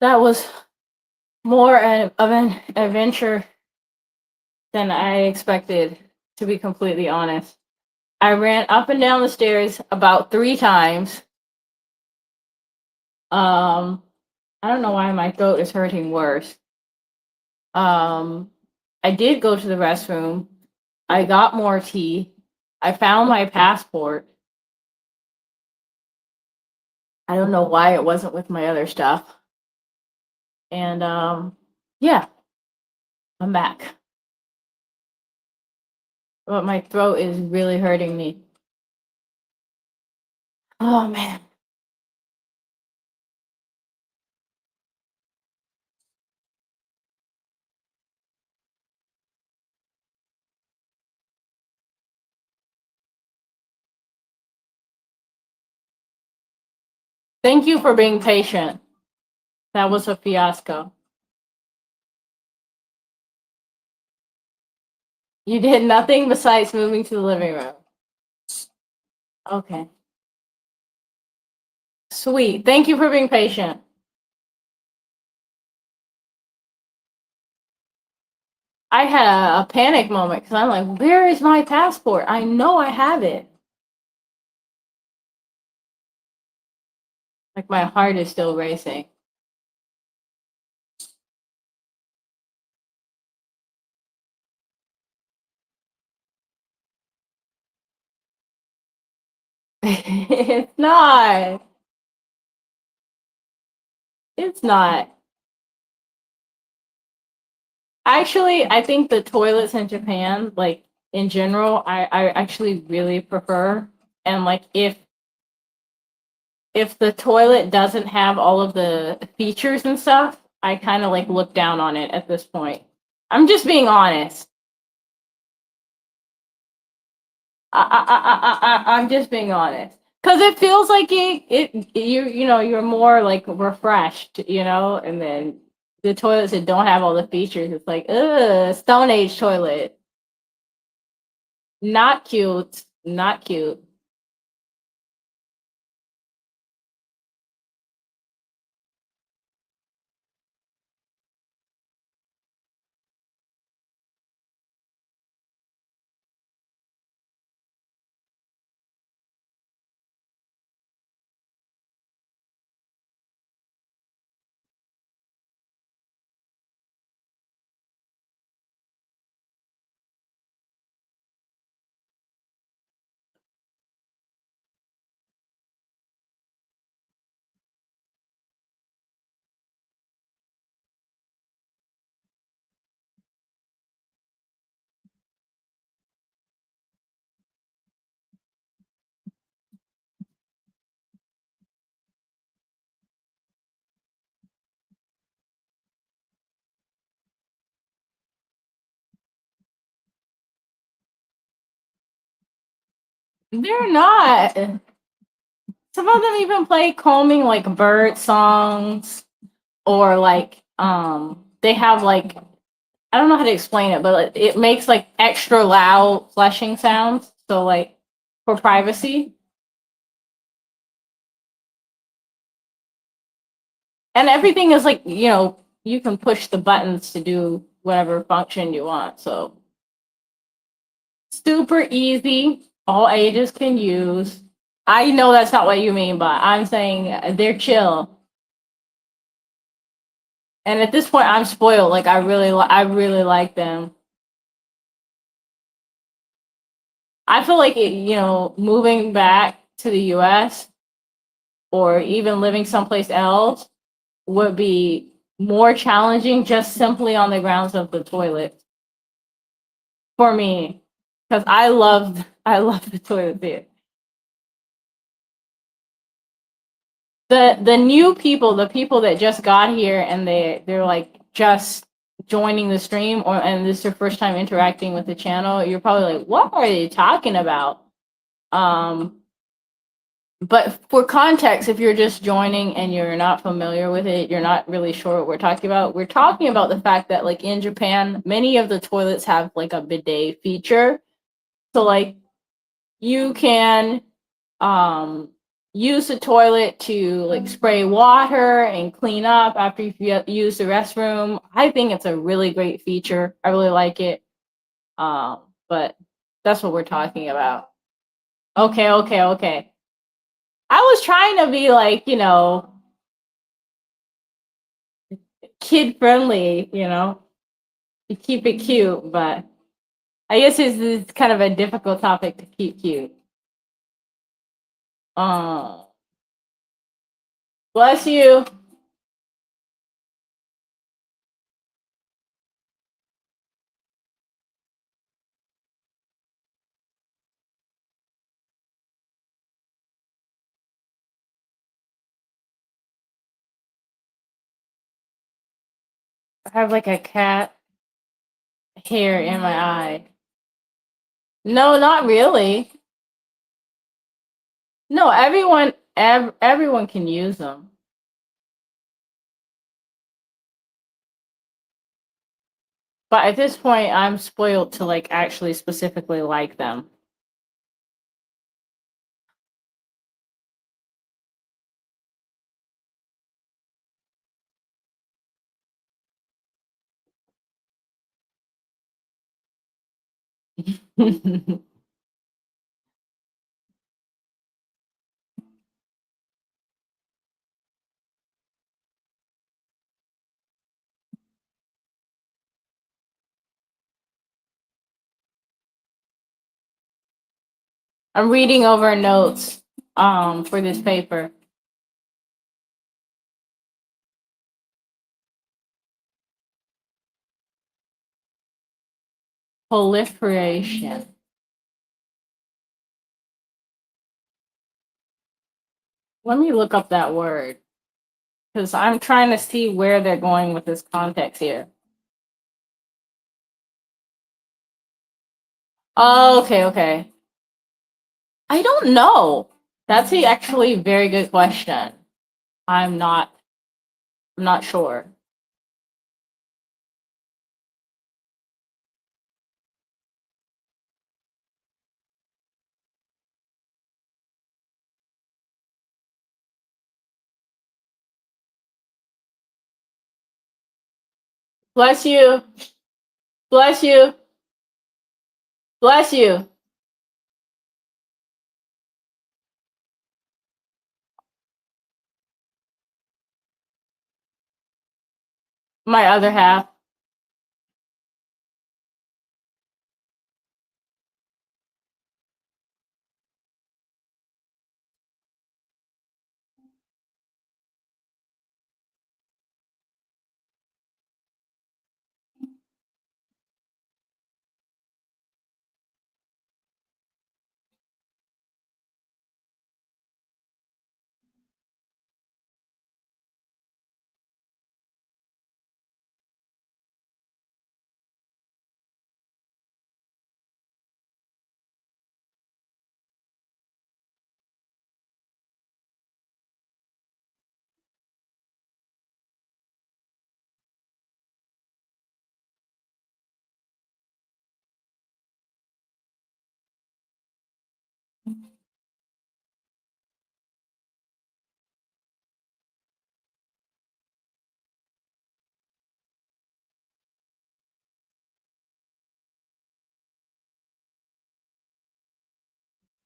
A: That was more of an adventure than I expected, to be completely honest. I ran up and down the stairs about 3 times. Um, I don't know why my throat is hurting worse. Um, I did go to the restroom. I got more tea. I found my passport. I don't know why it wasn't with my other stuff. And yeah, I'm back. But my throat is really hurting me. Oh man. Thank you for being patient. That was a fiasco. You did nothing besides moving to the living room. Okay. Sweet. Thank you for being patient. I had a panic moment because I'm like, where is my passport? I know I have it. Like my heart is still racing. It's not. It's not. Actually, I think the toilets in Japan, like in general, I actually really prefer. And like if the toilet doesn't have all of the features and stuff, I kind of like look down on it at this point. I'm just being honest. I'm just being honest. Cause it feels like you know you're more like refreshed, you know, and then the toilets that don't have all the features, it's like Stone Age toilet. Not cute. Not cute. They're not. Some of them even play calming like bird songs or like they have like I don't know how to explain it, but it makes like extra loud flushing sounds. So like for privacy. And everything is like, you can push the buttons to do whatever function you want. So super easy. All ages can use. I know that's not what you mean, but I'm saying they're chill. And at this point, I'm spoiled. Like I really like them. I feel like moving back to the U.S. or even living someplace else would be more challenging just simply on the grounds of the toilet for me, because I love the toilet there. The new people, the people that just got here and they're like just joining the stream and this is your first time interacting with the channel, you're probably like, what are they talking about? Um, but for context, if you're just joining and you're not familiar with it, you're not really sure what we're talking about. We're talking about the fact that like in Japan, many of the toilets have like a bidet feature. So like you can um use the toilet to like spray water and clean up after you've used the restroom. I think it's a really great feature. I really like it. But that's what we're talking about. Okay, okay, okay. I was trying to be like, kid friendly, to keep it cute, but I guess it's kind of a difficult topic to keep cute. Uh, Bless you. I have like a cat hair in my eye. No, not really. No, everyone can use them. But at this point, I'm spoiled to like actually specifically like them. I'm reading over notes for this paper. Proliferation. Let me look up that word because I'm trying to see where they're going with this context here. Oh, okay, okay. I don't know. That's actually a very good question. I'm not I'm not sure. Bless you. Bless you. Bless you. My other half.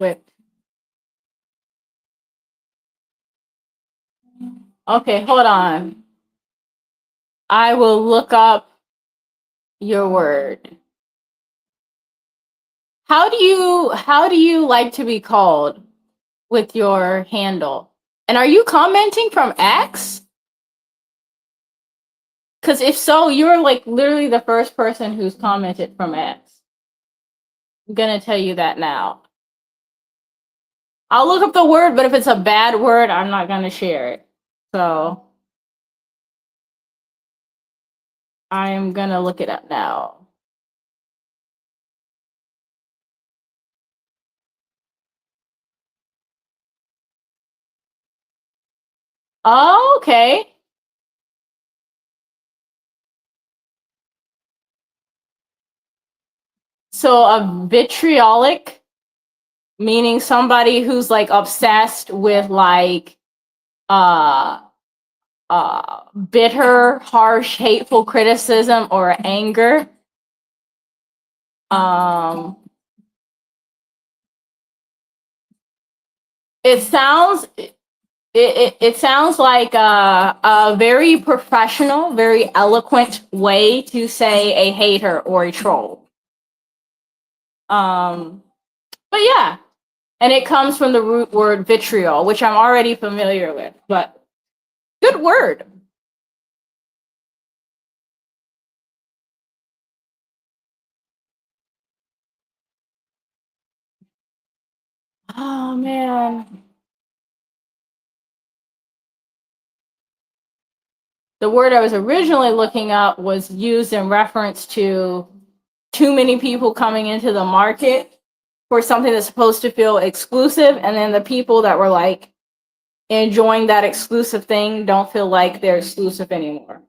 A: Wait. Okay, hold on. I will look up your word. How do you like to be called with your handle? And are you commenting from X? Because if so, you're like literally the first person who's commented from X. I'm gonna tell you that now. I'll look up the word, but if it's a bad word, I'm not gonna share it. So I'm gonna look it up now. Oh, okay. So a vitriolic, meaning somebody who's like obsessed with like uh bitter, harsh, hateful criticism or anger. Um it sounds it sounds like a very professional, very eloquent way to say a hater or a troll. Um, but yeah, and it comes from the root word vitriol, which I'm already familiar with. But good word. Oh man, the word I was originally looking up was used in reference to too many people coming into the market for something that's supposed to feel exclusive, and then the people that were like enjoying that exclusive thing don't feel like they're exclusive anymore.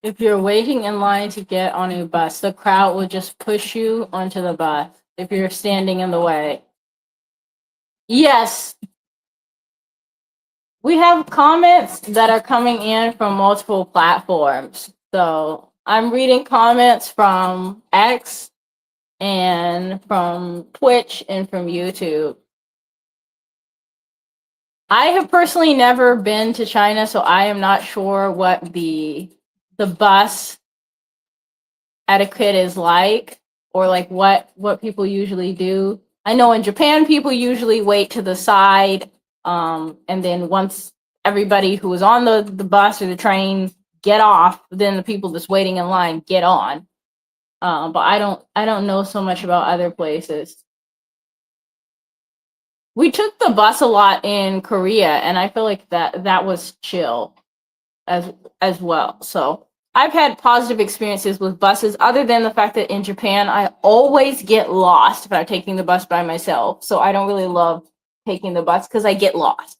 A: If you're waiting in line to get on a bus, the crowd will just push you onto the bus if you're standing in the way. Yes, we have comments that are coming in from multiple platforms. So I'm reading comments from X and from Twitch and from YouTube. I have personally never been to China, so I am not sure what the bus etiquette is like, or like what people usually do. I know in Japan people usually wait to the side, and then once everybody who is on the bus or the train get off, then the people that's waiting in line get on. But I don't know so much about other places. We took the bus a lot in Korea, and I feel like that was chill as well. So I've had positive experiences with buses, other than the fact that in Japan, I always get lost if I'm taking the bus by myself. So I don't really love taking the bus because I get lost.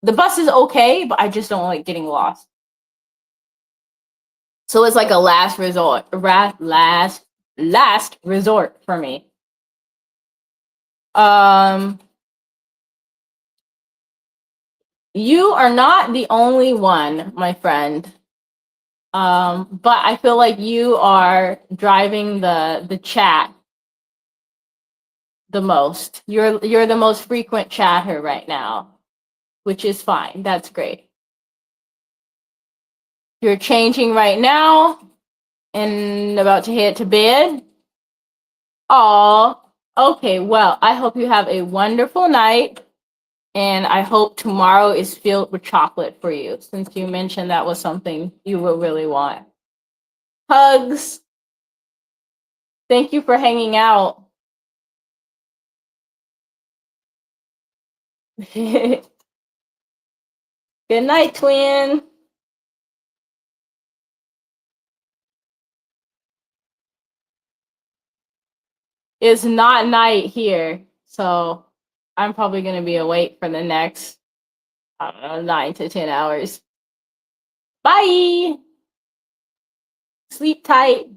A: The bus is okay, but I just don't like getting lost. So it's like a last resort, last resort for me. Um, you are not the only one, my friend. But I feel like you are driving the chat the most. You're the most frequent chatter right now, which is fine. That's great. You're changing right now and about to head to bed. Oh, okay. Well, I hope you have a wonderful night. And I hope tomorrow is filled with chocolate for you, since you mentioned that was something you would really want. Hugs. Thank you for hanging out. Good night, twin. It's not night here, so I'm probably going to be awake for the next, I don't know, 9 to 10 hours. Bye. Sleep tight.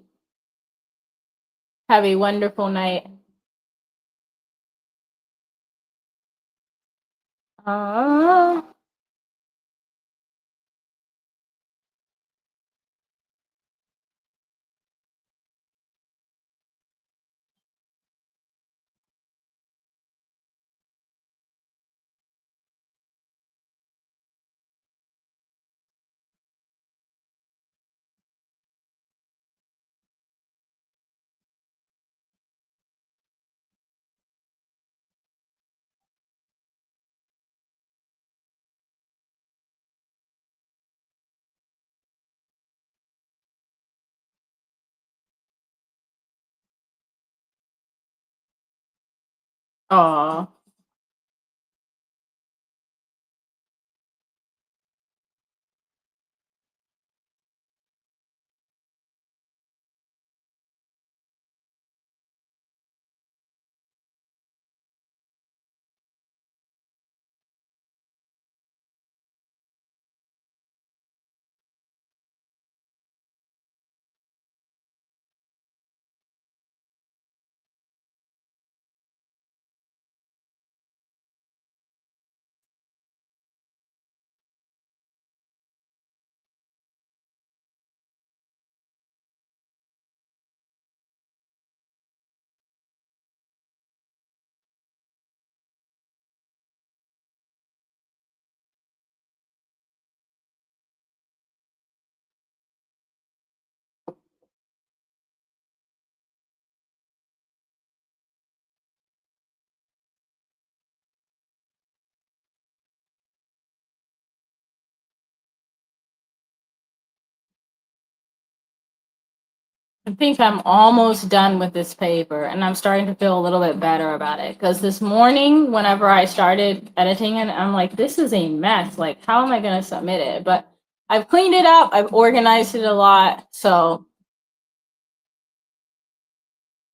A: Have a wonderful night. Uh, aw. I think I'm almost done with this paper, and I'm starting to feel a little bit better about it. Because this morning, whenever I started editing it, I'm like, this is a mess. Like, how am I going to submit it? But I've cleaned it up, I've organized it a lot. So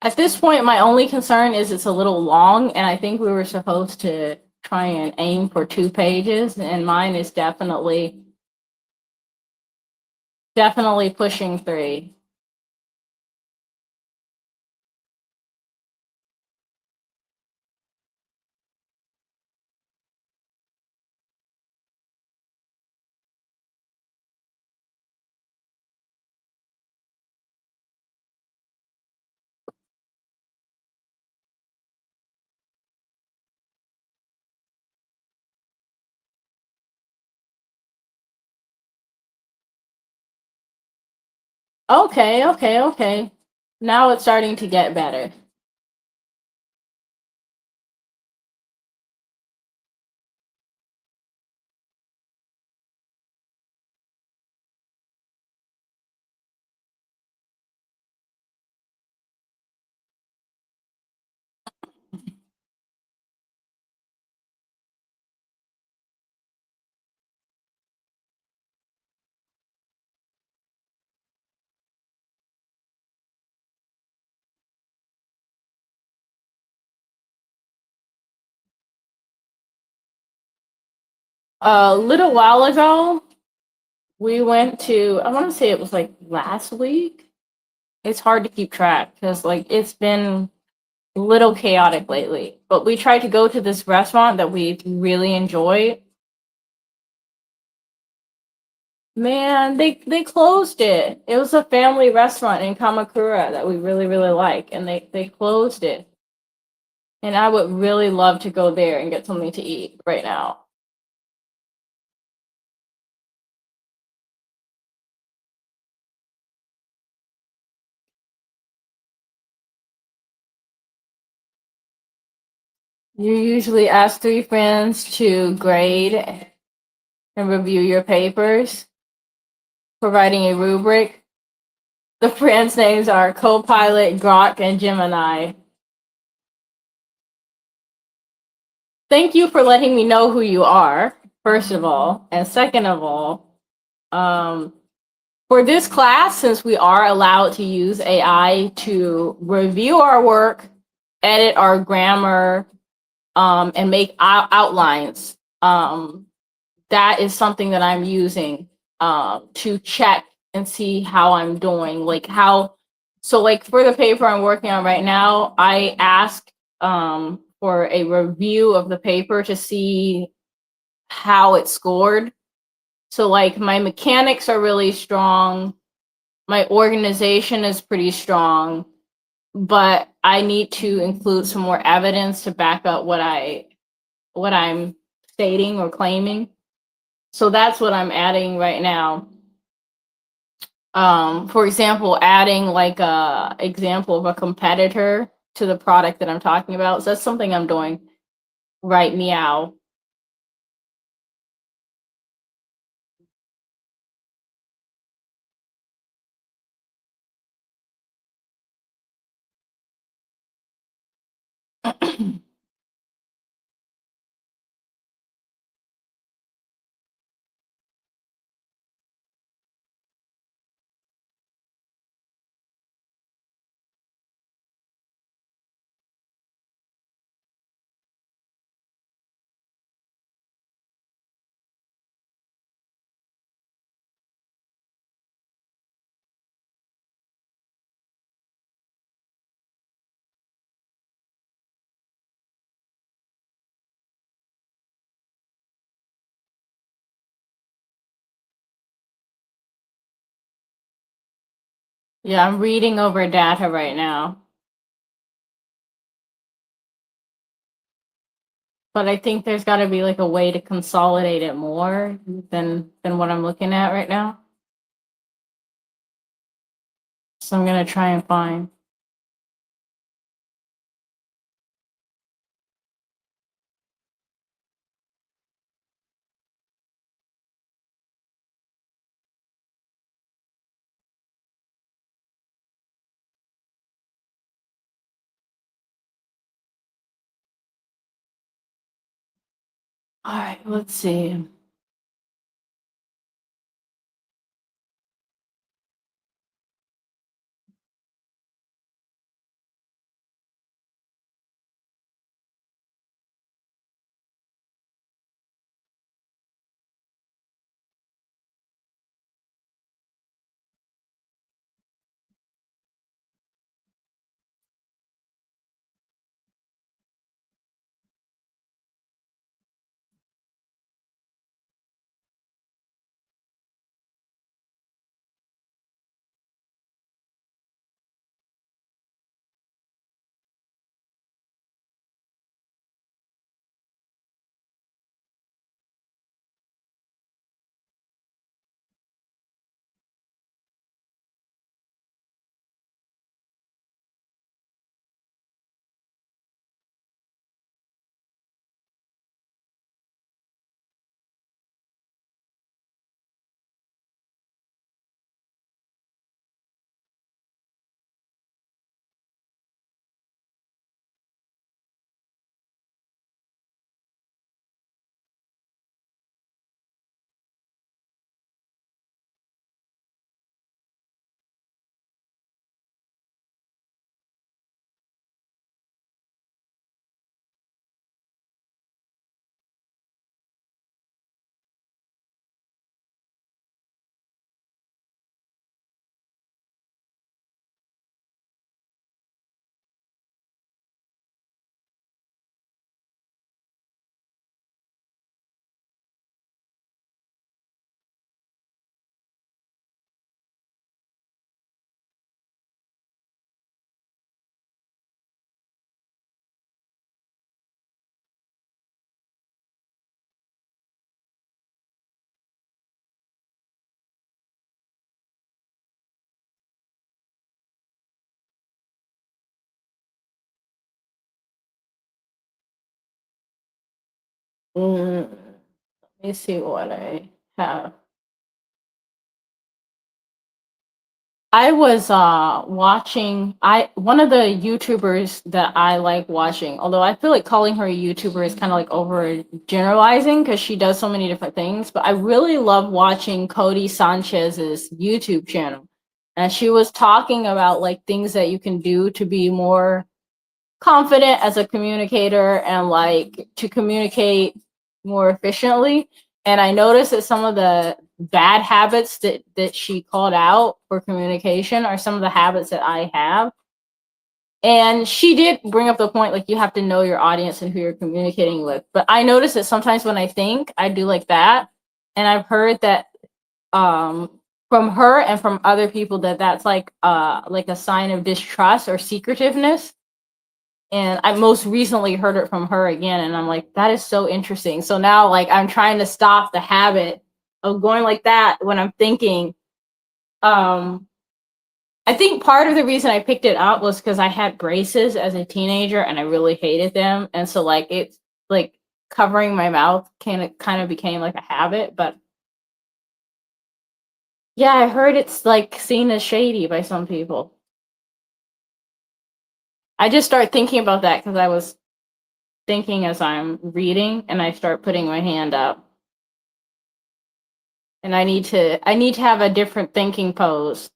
A: at this point, my only concern is it's a little long, and I think we were supposed to try and aim for 2 pages, and mine is definitely pushing 3. Okay, okay, okay. Now it's starting to get better. A little while ago, we went to, I want to say it was like last week. It's hard to keep track because like it's been a little chaotic lately. But we tried to go to this restaurant that we really enjoyed. Man, they closed it. It was a family restaurant in Kamakura that we really like, and they closed it. And I would really love to go there and get something to eat right now. You usually ask three friends to grade and review your papers, providing a rubric. The friends' names are Copilot, Grok, and Gemini. Thank you for letting me know who you are, first of all. And second of all, um, for this class, since we are allowed to use AI to review our work, edit our grammar, and make outlines, that is something that I'm using to check and see how I'm doing. Like how, so like for the paper I'm working on right now, I asked for a review of the paper to see how it scored. So like my mechanics are really strong, my organization is pretty strong, but I need to include some more evidence to back up what I'm stating or claiming. So that's what I'm adding right now. For example, adding like a example of a competitor to the product that I'm talking about. So that's something I'm doing right meow. Yeah, I'm reading over data right now. But I think there's got to be like a way to consolidate it more than what I'm looking at right now. So I'm gonna try and find. All right, let's see. Let me see what I have. I was watching I one of the YouTubers that I like watching, although I feel like calling her a YouTuber is kind of like over generalizing because she does so many different things, but I really love watching Cody Sanchez's YouTube channel. And she was talking about like things that you can do to be more confident as a communicator and like to communicate more efficiently. And I noticed that some of the bad habits that she called out for communication are some of the habits that I have. And she did bring up the point like you have to know your audience and who you're communicating with. But I notice that sometimes when I think, I do like that. And I've heard that um from her and from other people that that's like a sign of distrust or secretiveness. And I most recently heard it from her again, and I'm like, that is so interesting. So now, like, I'm trying to stop the habit of going like that when I'm thinking. Um, I think part of the reason I picked it up was because I had braces as a teenager, and I really hated them, and so like it's like covering my mouth kind of became like a habit. But yeah, I heard it's like seen as shady by some people. I just start thinking about that because I was thinking as I'm reading, and I start putting my hand up. And I need to have a different thinking pose.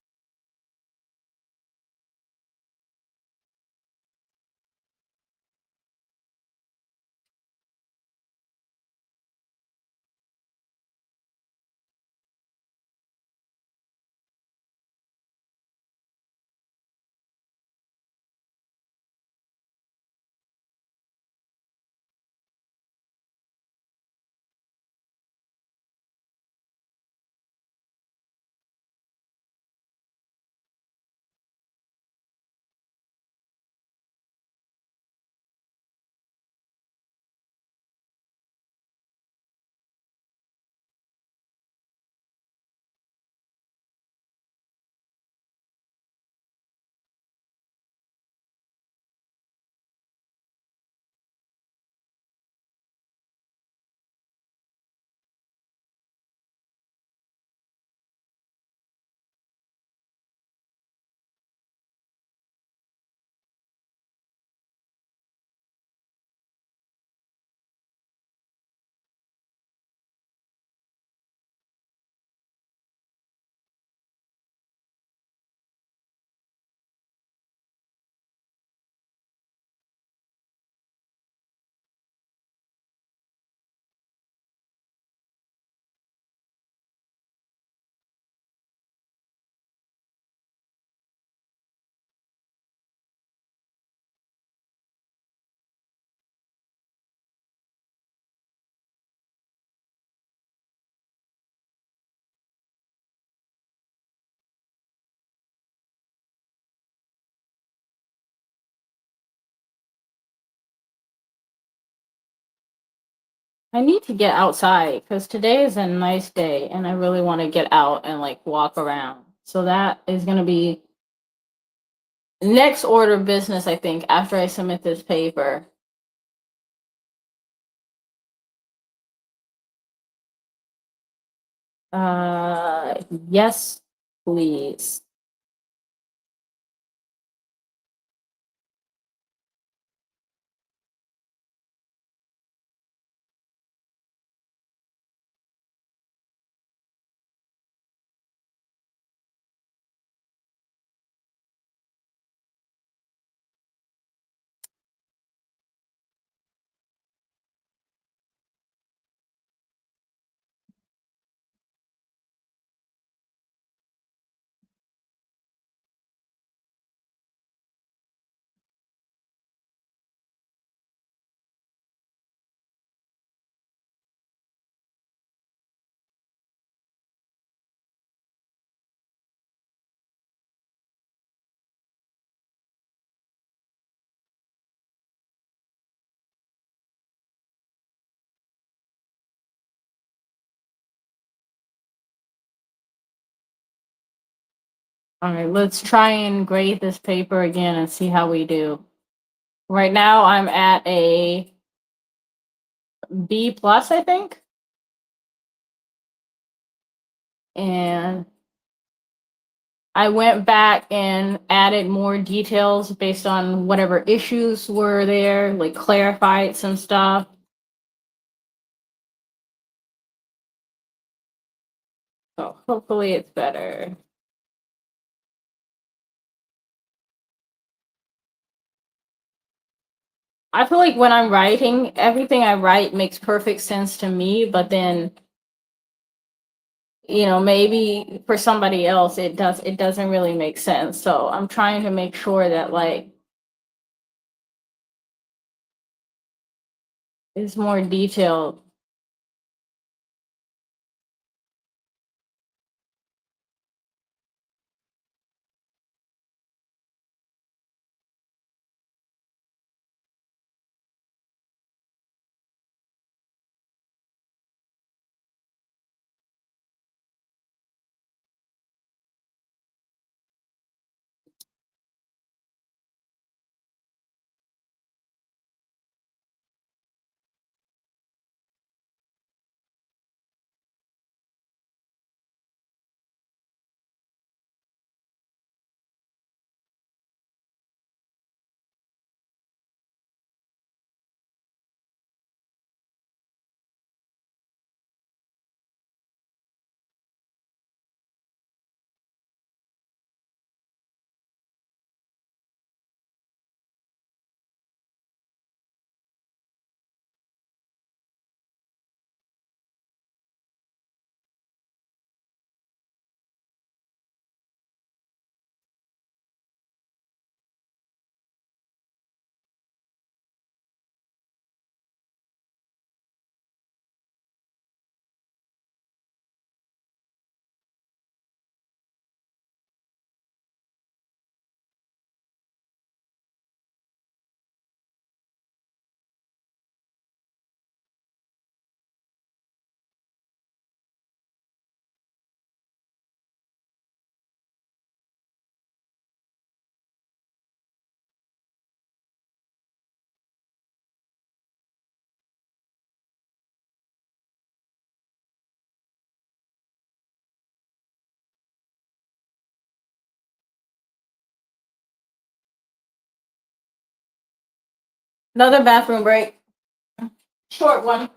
A: I need to get outside because today is a nice day and I really want to get out and like walk around. So that is going to be next order of business, I think, after I submit this paper. Yes, please. All right, let's try and grade this paper again and see how we do. Right now, I'm at a B plus, I think. And I went back and added more details based on whatever issues were there, like clarified some stuff. So hopefully it's better. I feel like when I'm writing, everything I write makes perfect sense to me, but then, maybe for somebody else it doesn't really make sense. So I'm trying to make sure that like it's more detailed. Another bathroom break. Short one.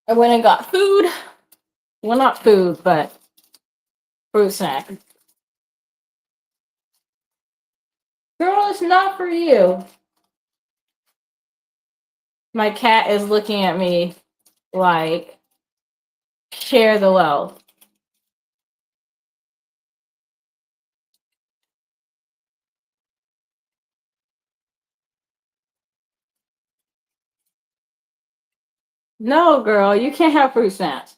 A: I went and got food. Well, not food, but fruit snack. Girl, it's not for you. My cat is looking at me like, share the wealth. No, girl, you can't have fruit snacks.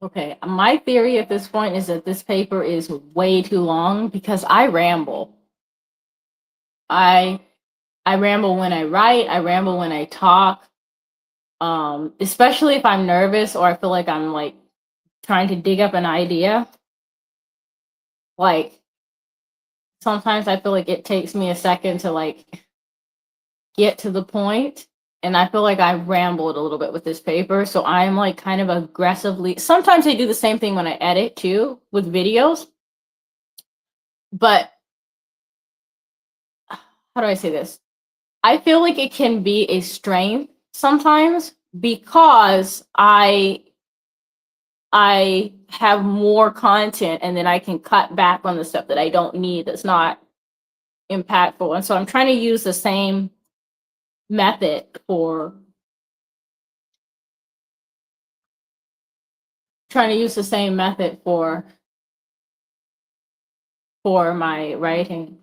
A: Okay, my theory at this point is that this paper is way too long because I ramble. I I ramble when I write, I ramble when I talk. Especially if I'm nervous or I feel like I'm like trying to dig up an idea. Like sometimes I feel like it takes me a second to like get to the point, and I feel like I rambled a little bit with this paper, so I'm like kind of aggressively. Sometimes I do the same thing when I edit too with videos, but how do I say this? I feel like it can be a strength sometimes because I have more content and then I can cut back on the stuff that I don't need that's not impactful. And so I'm trying to use the same method for for my writing.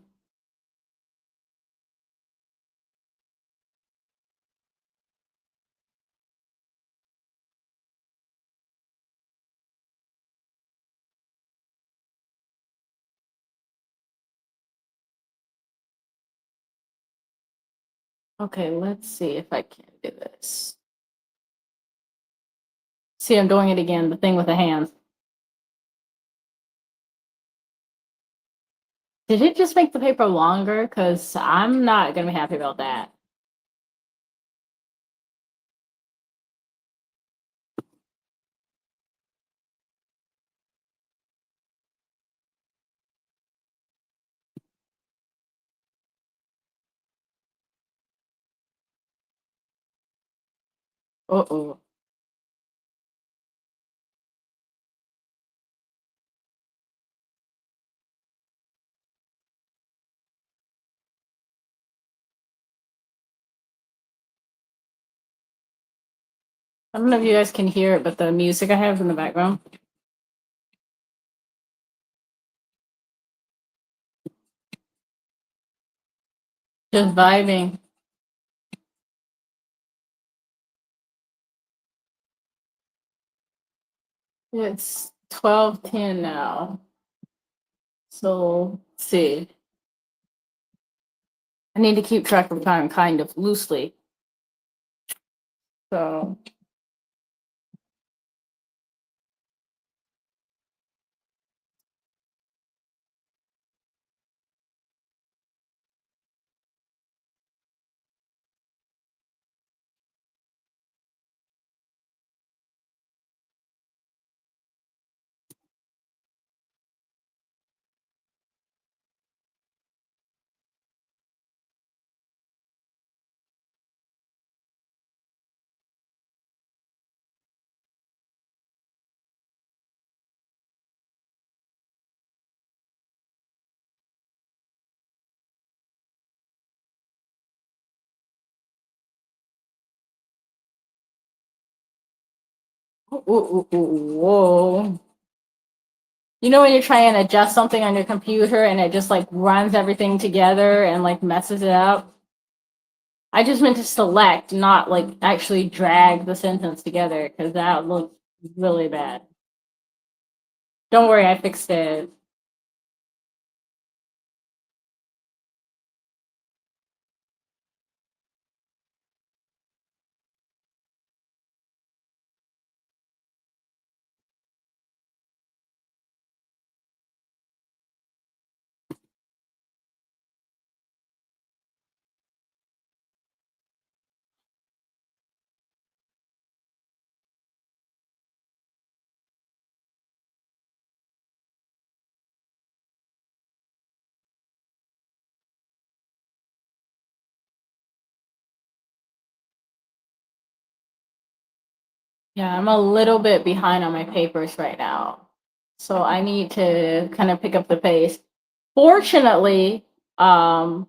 A: Okay, let's see if I can do this. See, I'm doing it again, the thing with the hands. Did it just make the paper longer? Because I'm not going to be happy about that. Uh-oh. I don't know if you guys can hear it, but the music I have in the background. Just vibing. It's 12:10 now. So let's see. I need to keep track of time kind of loosely. So whoa. You know when you're trying to adjust something on your computer and it just like runs everything together and like messes it up? I just meant to select, not like actually drag the sentence together because that looks really bad. Don't worry, I fixed it. Yeah, I'm a little bit behind on my papers right now. So I need to kind of pick up the pace. Fortunately, the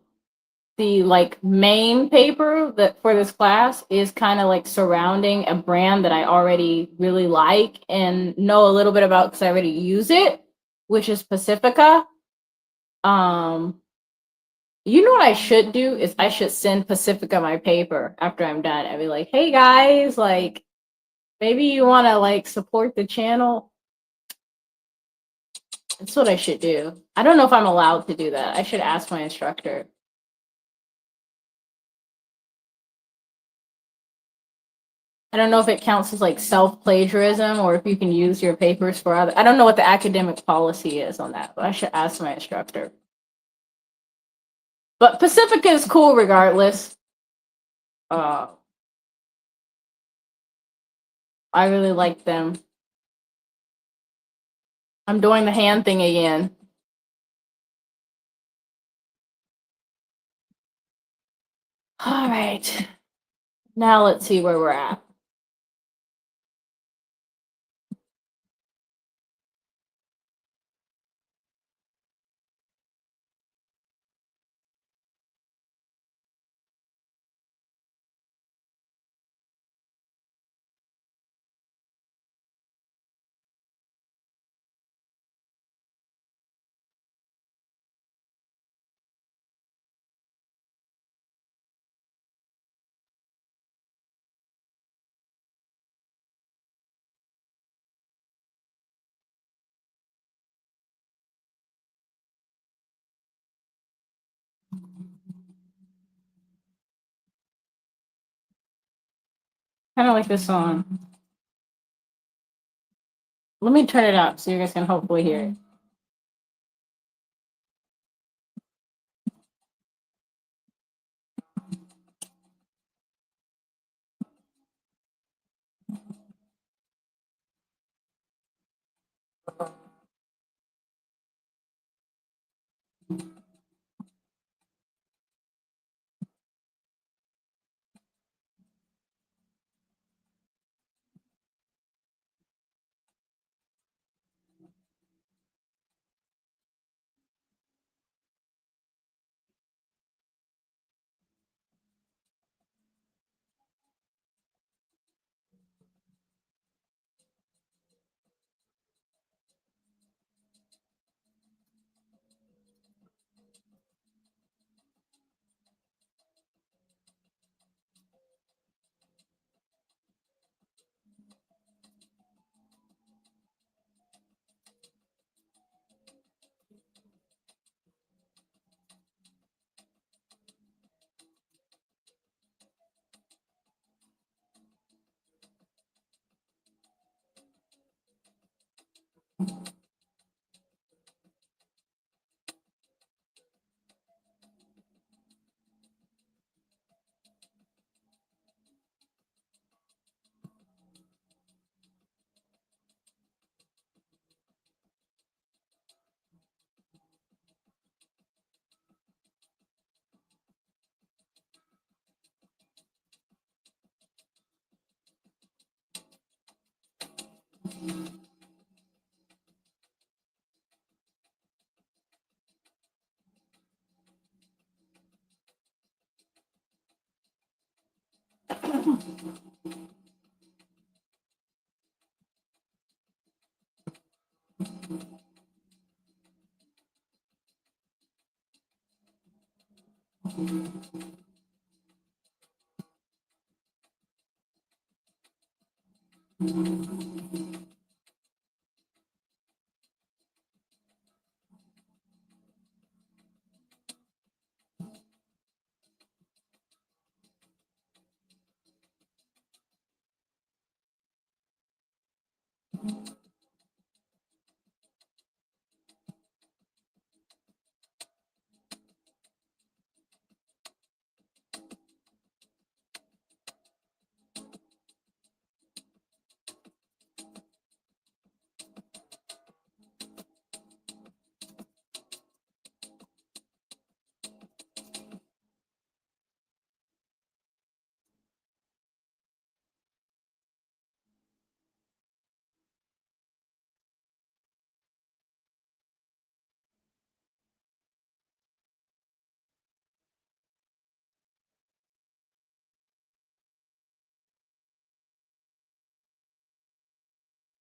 A: like main paper that for this class is kind of like surrounding a brand that I already really like and know a little bit about because I already use it, which is Pacifica. Um, you know what I should do is I should send Pacifica my paper after I'm done. I'd be like, hey guys, like Maybe you want to like support the channel. That's what I should do. I don't know if I'm allowed to do that. I should ask my instructor. I don't know if it counts as like self-plagiarism or if you can use your papers for other. I don't know what the academic policy is on that, but I should ask my instructor. But Pacifica is cool regardless. I really like them. I'm doing the hand thing again. All right. Now let's see where we're at. Kind of like this song. Let me turn it up so you guys can hopefully hear it.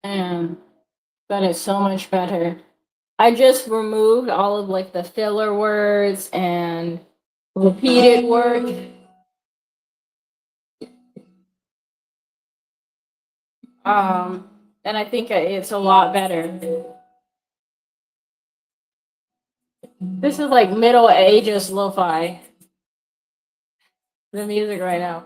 A: And that is so much better. I just removed all of like the filler words and repeated words. And I think it's a lot better. This is like Middle Ages lo-fi. The music right now.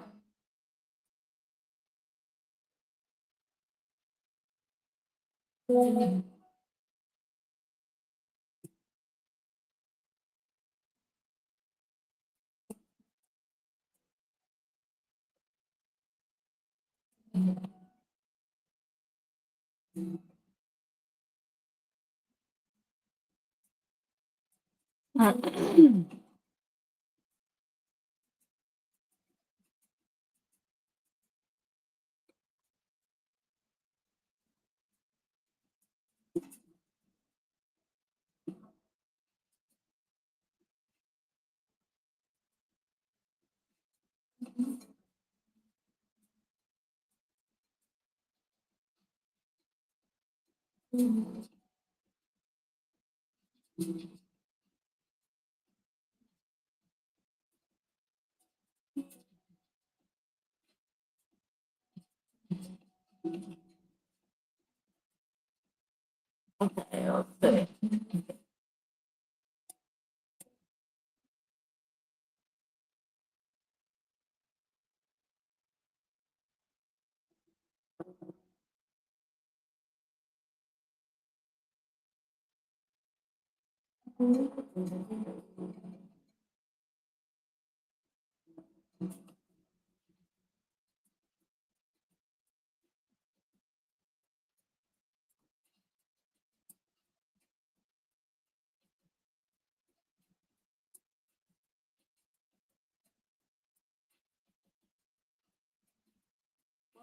A: Okay, let's see.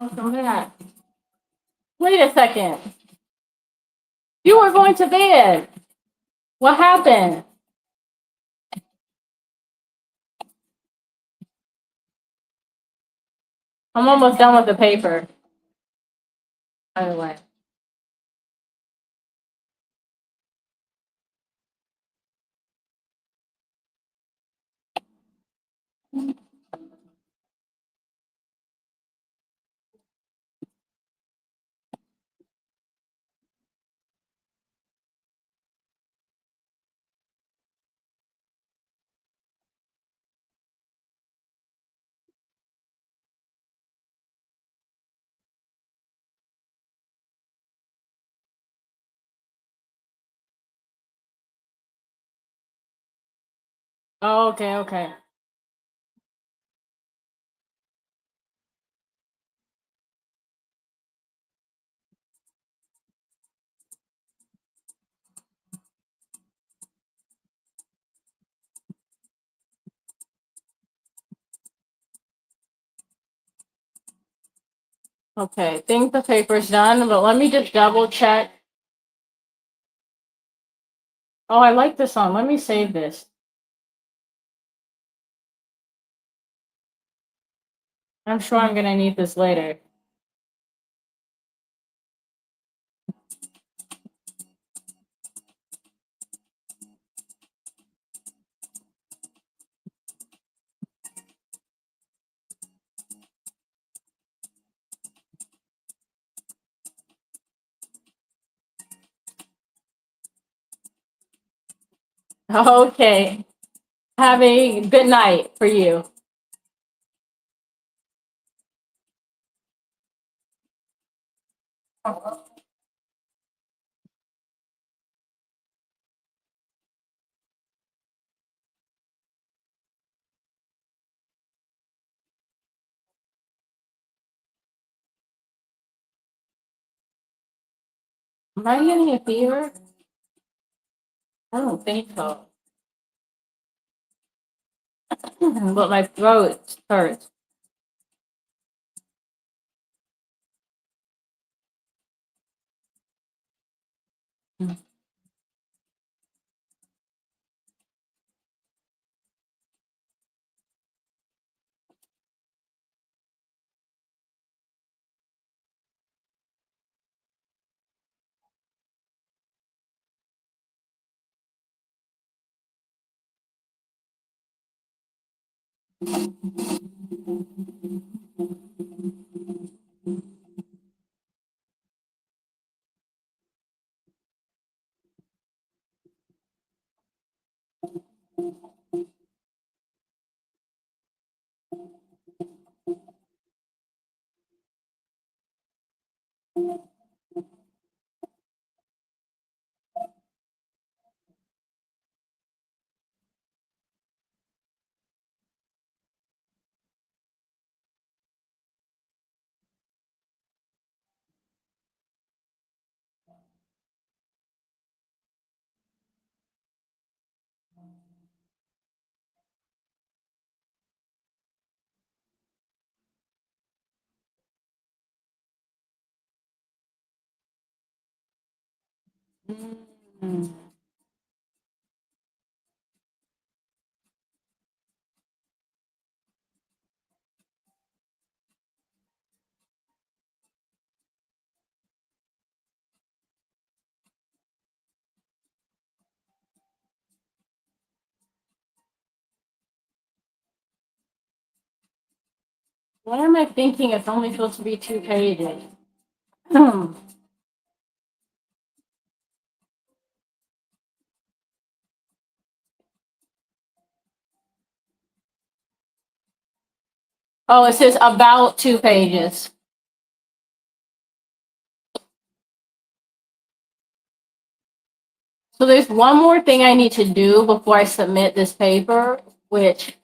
A: Welcome back. Wait a second. You were going to bed. What happened? I'm almost done with the paper. By the way. Oh, okay, okay. Okay, I think the paper's done, but let me just double check. Oh, I like this song. Let me save this. I'm sure I'm gonna need this later. Okay. Have a good night for you. Am I getting a fever? I don't think so. But my throat hurts. Mm. What am I thinking? It's only supposed to be 2 pages. Oh, it says about 2 pages. So there's one more thing I need to do before I submit this paper, which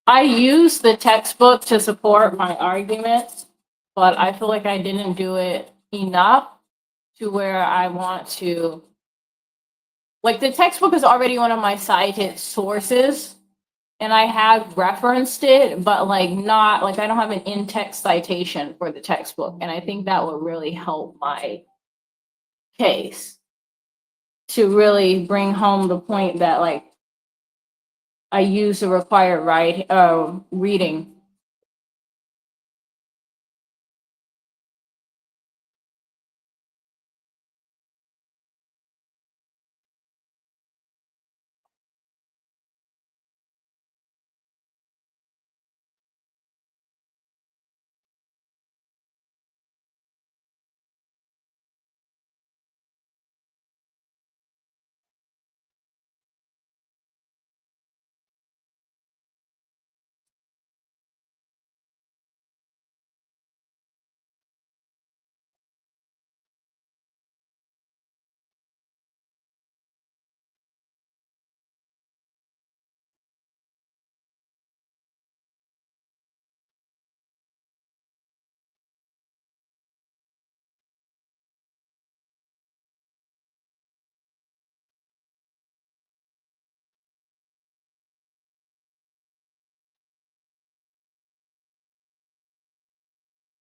A: I use the textbook to support my arguments, but I feel like I didn't do it enough to where I want to. Like the textbook is already one of my cited sources, and I have referenced it, but like not like I don't have an in-text citation for the textbook, and I think that would really help my case to really bring home the point that like I use the required reading.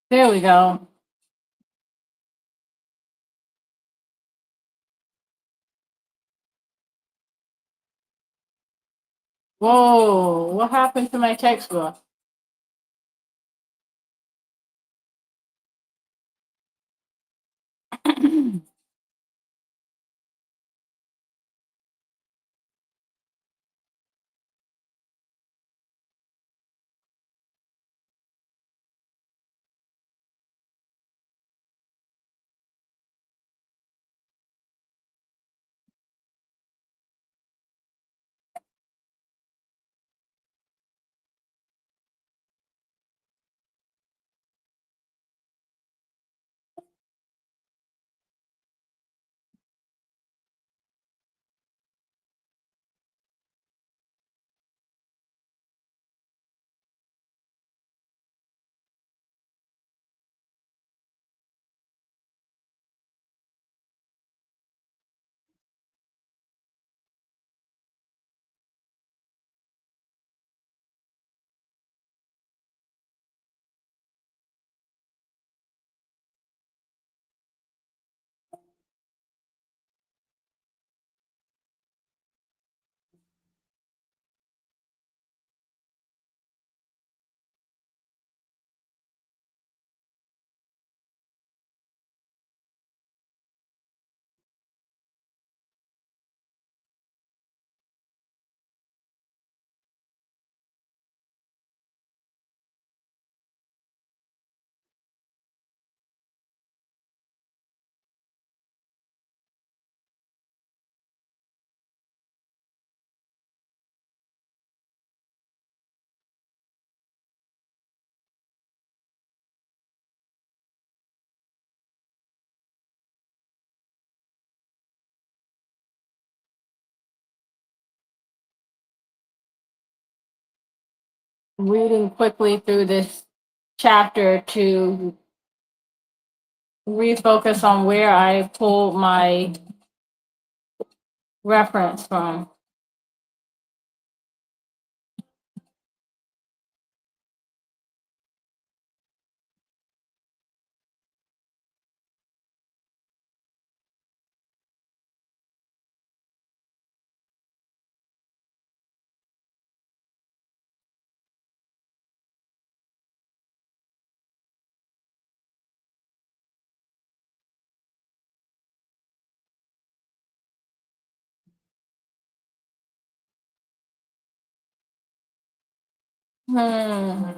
A: There we go. Whoa, what happened to my textbook? reading quickly through this chapter to refocus on where I pulled my reference from. Hmm.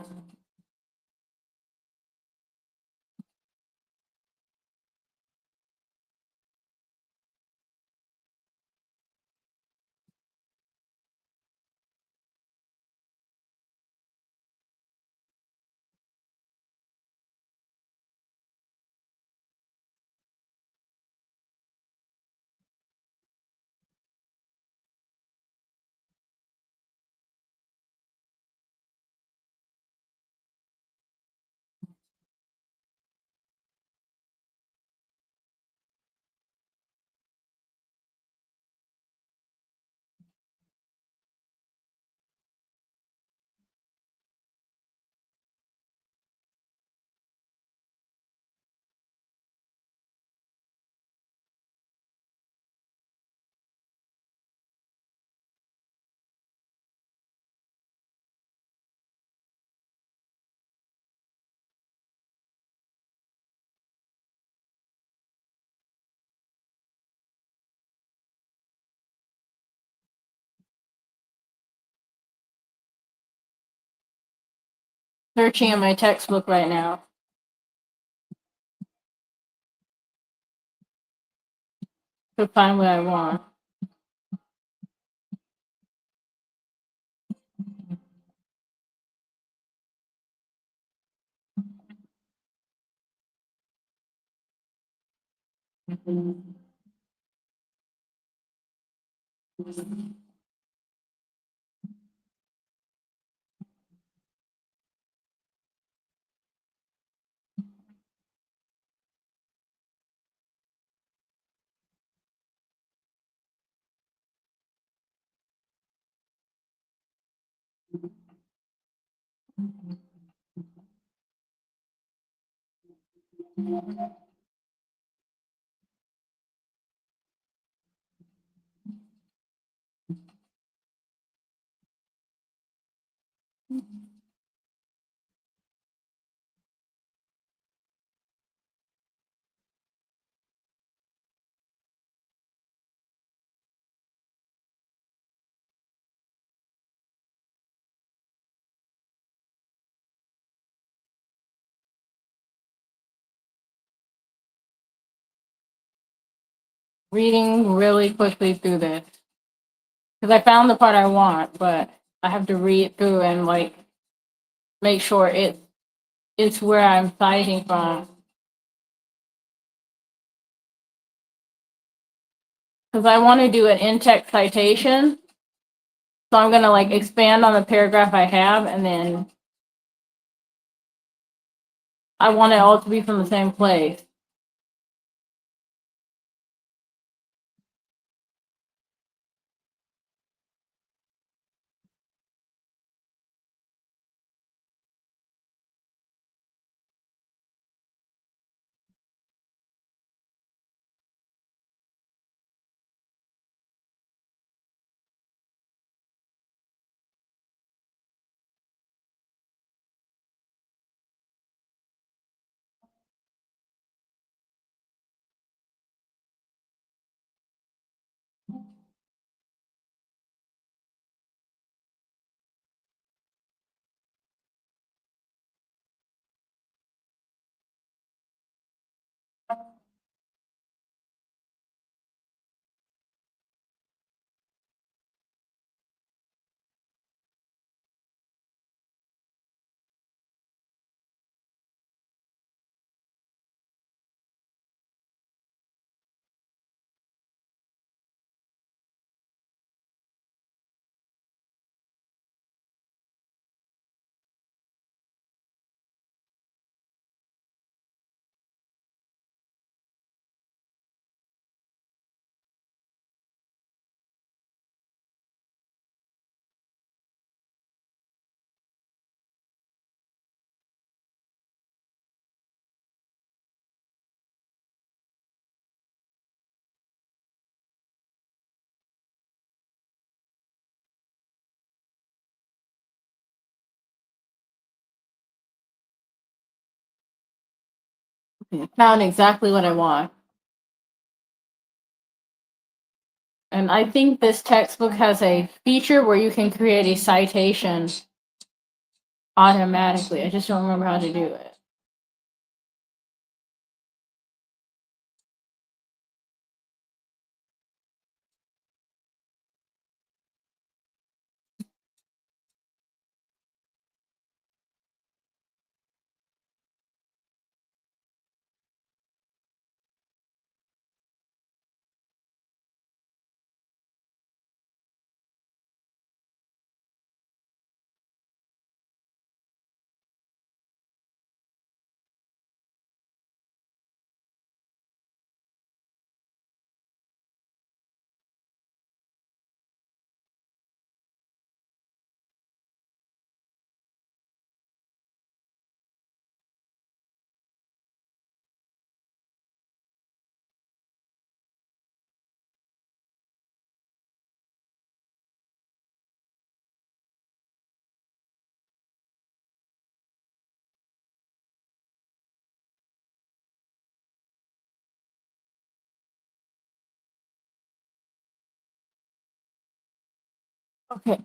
A: 13 in my textbook right now to find what I want. Reading really quickly through this because I found the part I want, but I have to read through and like make sure it's where I'm citing from. Because I want to do an in-text citation, so I'm gonna like expand on the paragraph I have, and then I want it all to be from the same place. Okay, found exactly what I want. And I think this textbook has a feature where you can create a citation automatically. I just don't remember how to do it. Okay.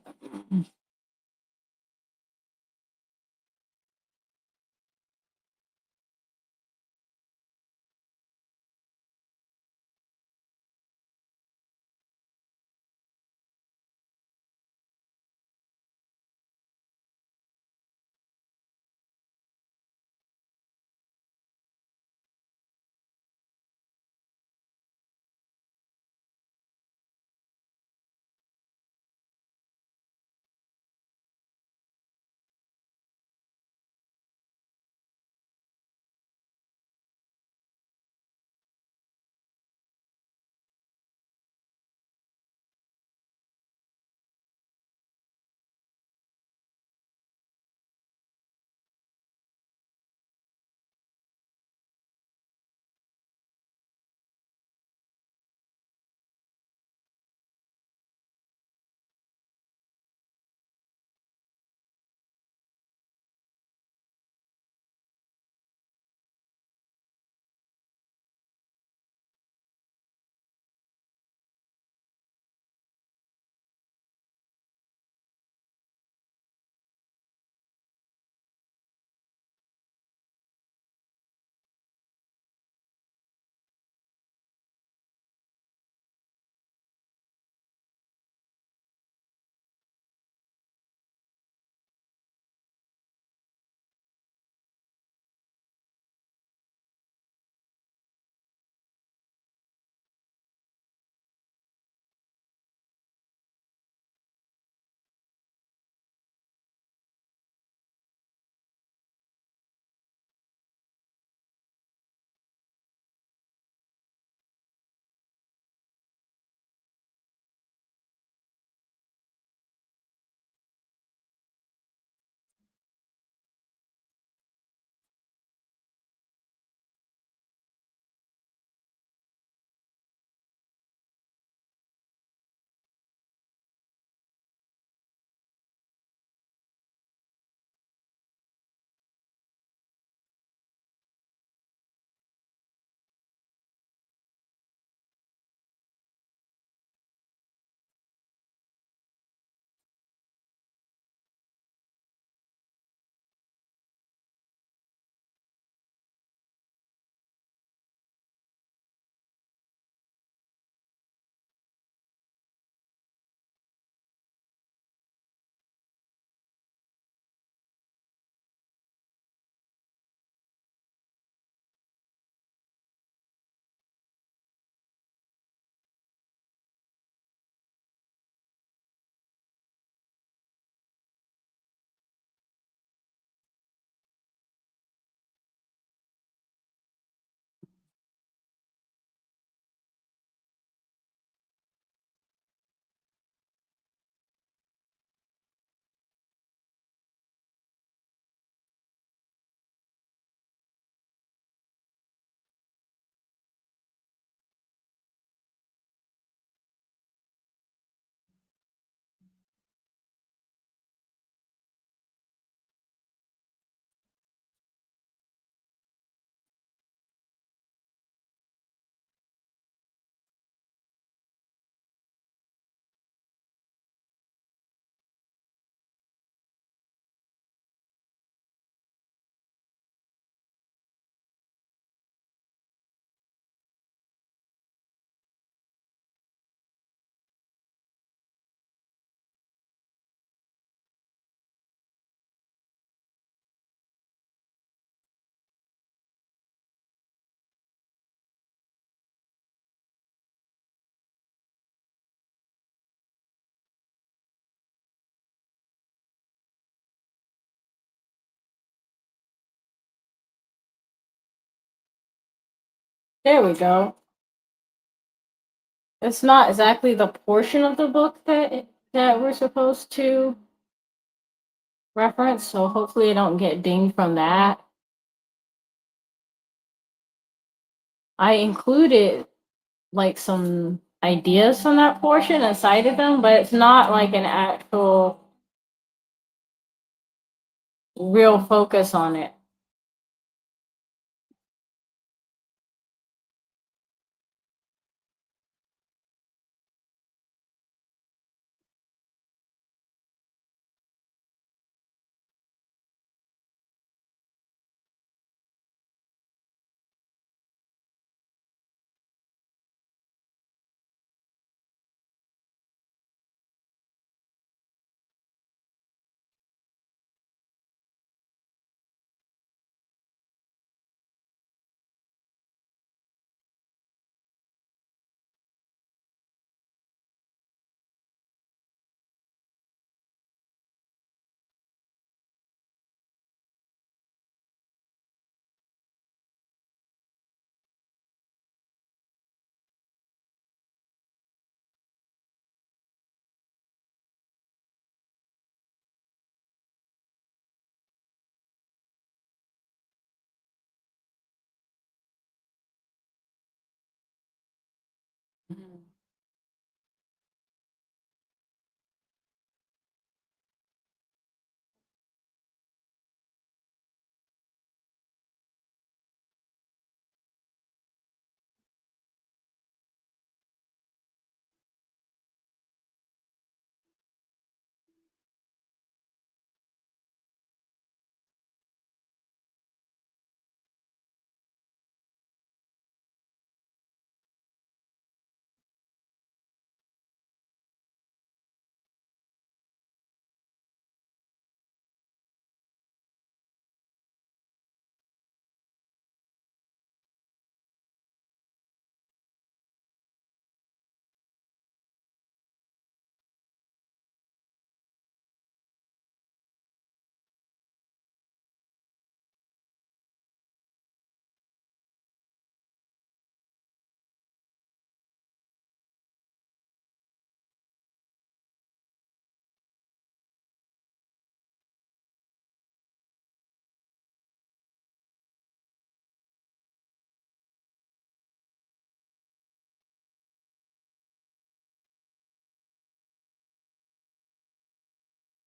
A: There we go. It's not exactly the portion of the book that we're supposed to reference, so hopefully I don't get dinged from that. I included like some ideas from that portion and cited them, but it's not like an actual real focus on it.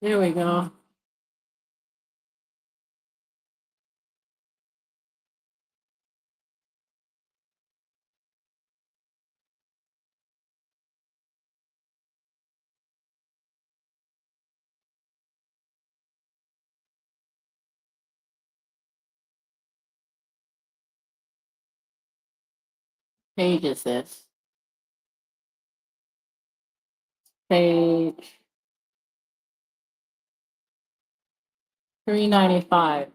A: There we go. Page is this? Page 395.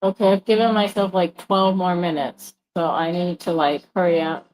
A: Okay, I've given myself like 12 more minutes, so I need to like hurry up.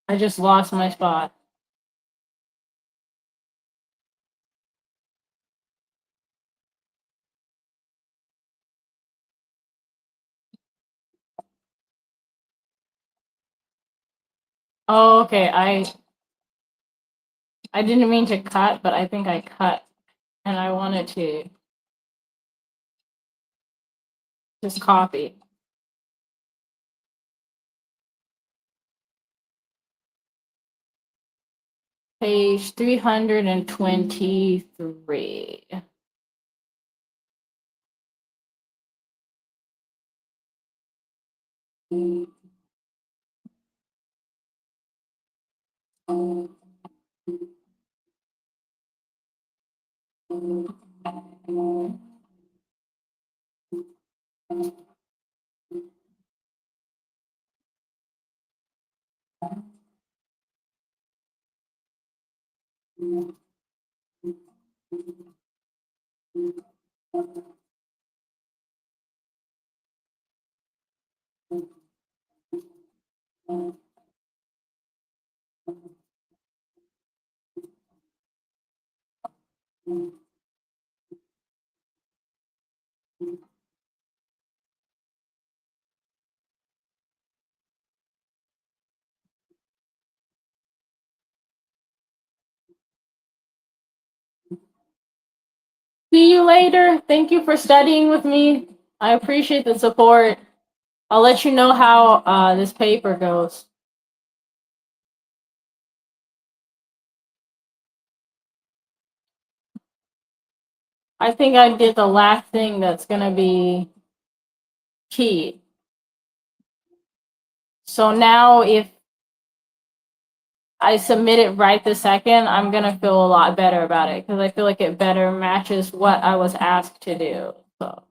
A: I just lost my spot. Oh, okay. I didn't mean to cut, but I think I cut, and I wanted to just copy. Page 323. See you later. Thank you for studying with me. I appreciate the support. I'll let you know how this paper goes. I think I did the last thing that's gonna be key. So now if I submit it right this second, I'm gonna feel a lot better about it because I feel like it better matches what I was asked to do. So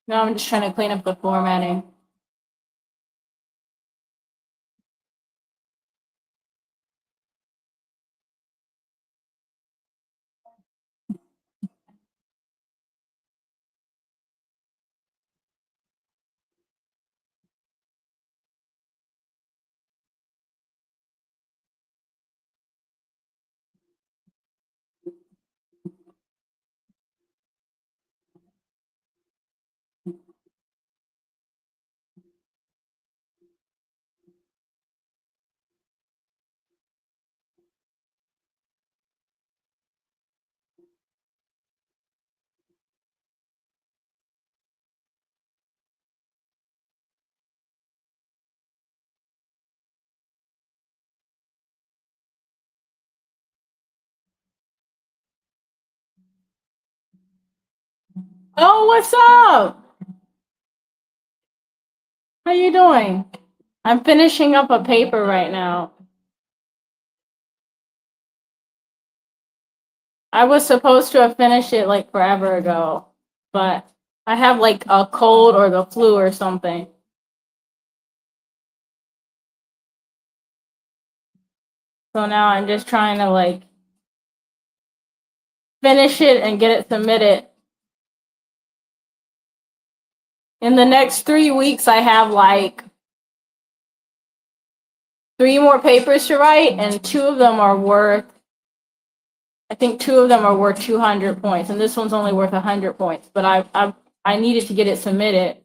A: now I'm just trying to clean up the formatting. Oh, what's up? How you doing? I'm finishing up a paper right now. I was supposed to have finished it like forever ago, but I have like a cold or the flu or something. So now I'm just trying to like finish it and get it submitted. In the next 3 weeks, I have like 3 more papers to write, and I think two of them are worth 200 points, and this one's only worth 100 points. But I needed to get it submitted.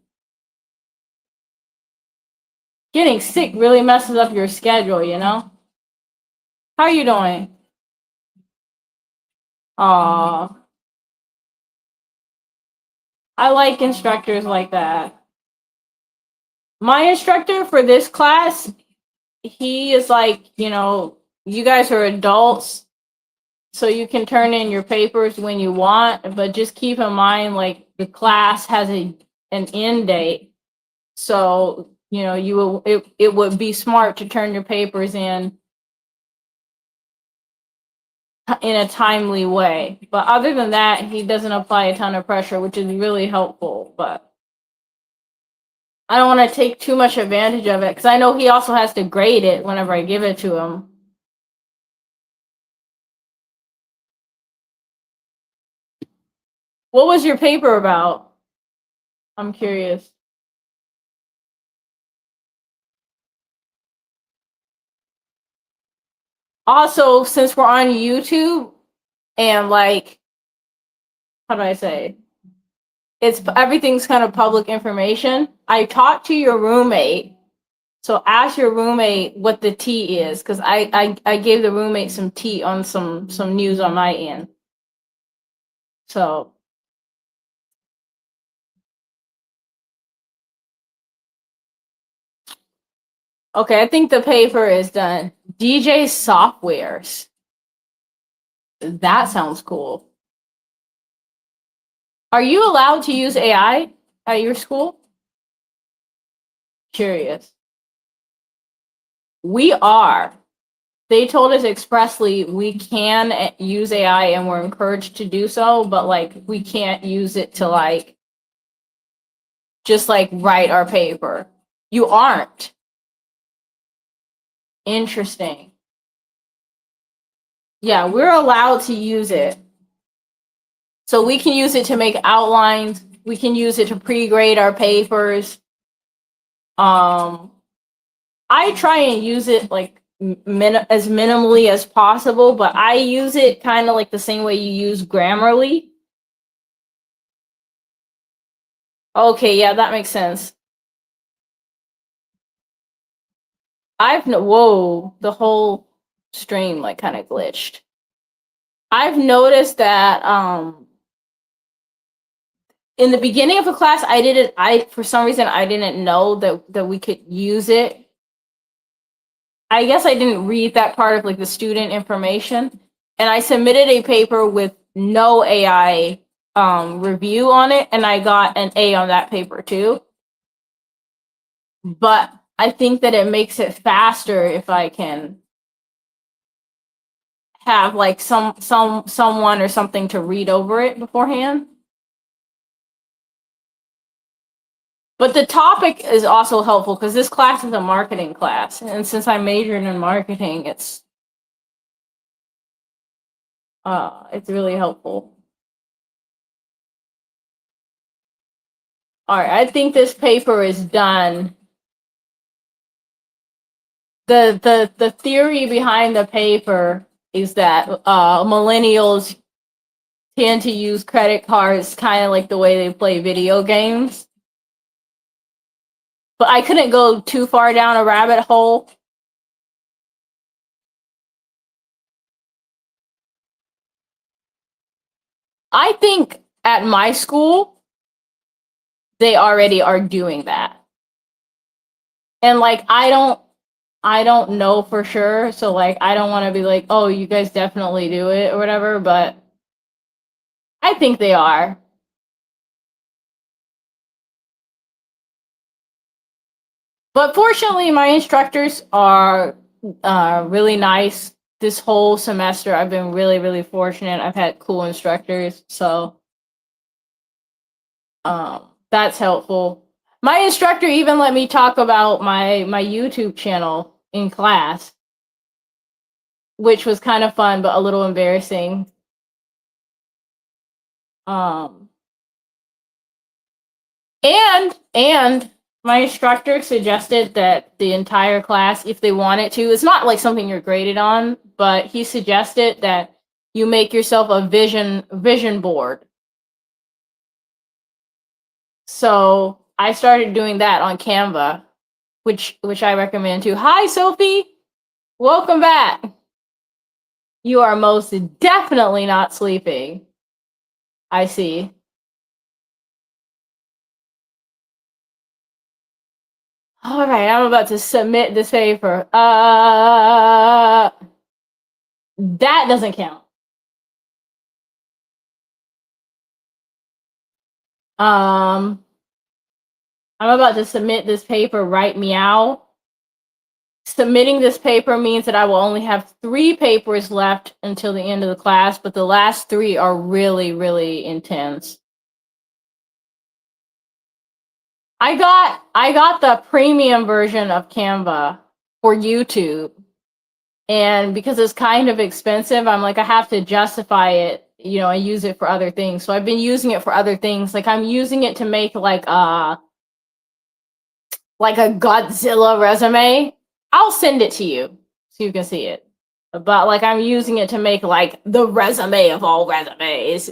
A: Getting sick really messes up your schedule, you know? How are you doing? Aw, I like instructors like that. My instructor for this class, he is like, you guys are adults, so you can turn in your papers when you want, but just keep in mind, like, the class has an end date. So, it would be smart to turn your papers in a timely way. But other than that, he doesn't apply a ton of pressure, which is really helpful. But I don't want to take too much advantage of it because I know he also has to grade it whenever I give it to him. What was your paper about? I'm curious. Also, since we're on YouTube and like, how do I say? Everything's kind of public information. I talked to your roommate. So ask your roommate what the tea is, because I gave the roommate some tea on some news on my end. So okay, I think the paper is done. DJ softwares. That sounds cool. Are you allowed to use AI at your school? Curious. We are. They told us expressly we can use AI and we're encouraged to do so, but like we can't use it to like just like write our paper. You aren't. Interesting. Yeah, we're allowed to use it. So we can use it to make outlines. We can use it to pre-grade our papers. Um, I try and use it like as minimally as possible, but I use it kind of like the same way you use Grammarly. Okay, yeah, that makes sense. Whoa, the whole stream like kind of glitched. I've noticed that in the beginning of a class, I for some reason I didn't know that we could use it. I guess I didn't read that part of like the student information, and I submitted a paper with no AI review on it, and I got an A on that paper too. But I think that it makes it faster if I can have like someone or something to read over it beforehand. But the topic is also helpful because this class is a marketing class, and since I majored in marketing, it's really helpful. All right, I think this paper is done. The theory behind the paper is that millennials tend to use credit cards kind of like the way they play video games. But I couldn't go too far down a rabbit hole. I think at my school, they already are doing that. And like I don't know for sure, so like I don't want to be like, "Oh, you guys definitely do it" or whatever, but I think they are. But fortunately, my instructors are really nice. This whole semester, I've been really, really fortunate. I've had cool instructors, so that's helpful. My instructor even let me talk about my YouTube channel in class, which was kind of fun but a little embarrassing. And my instructor suggested that the entire class, if they wanted to, it's not like something you're graded on, but he suggested that you make yourself a vision board. So I started doing that on Canva, which I recommend too. Hi, Sophie. Welcome back. You are most definitely not sleeping. I see. All right, I'm about to submit this paper. That doesn't count. I'm about to submit this paper right meow. Submitting this paper means that I will only have 3 papers left until the end of the class, but the last 3 are really, really intense. I got the premium version of Canva for YouTube. And because it's kind of expensive, I'm like, I have to justify it, I use it for other things. So I've been using it for other things. Like I'm using it to make like a Godzilla resume. I'll send it to you so you can see it. But like I'm using it to make like the resume of all resumes,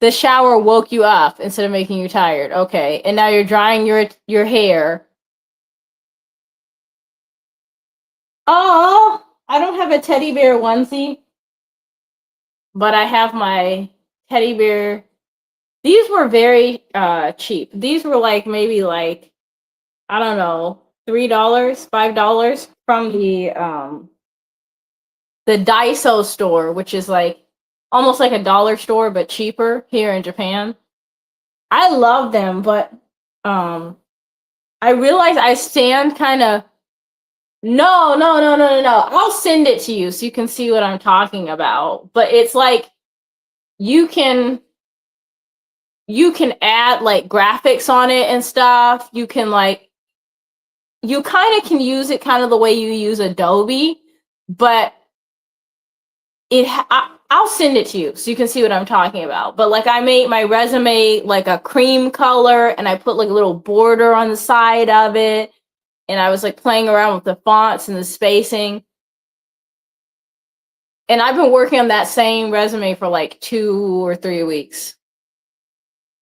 A: The shower woke you up instead of making you tired. Okay. And now you're drying your hair. Oh, I don't have a teddy bear onesie, but I have my teddy bear. These were very cheap. These were like maybe like, I don't know, $3, $5 from the Daiso store, which is like almost like a dollar store but cheaper here in Japan. I love them, but I realize I stand kind of. No, no, no, no, no, no. I'll send it to you so you can see what I'm talking about. But it's like you can add like graphics on it and stuff. You can like you kind of can use it kind of the way you use Adobe, but I'll send it to you so you can see what I'm talking about. But like I made my resume like a cream color and I put like a little border on the side of it. And I was like playing around with the fonts and the spacing. And I've been working on that same resume for like 2 or 3 weeks.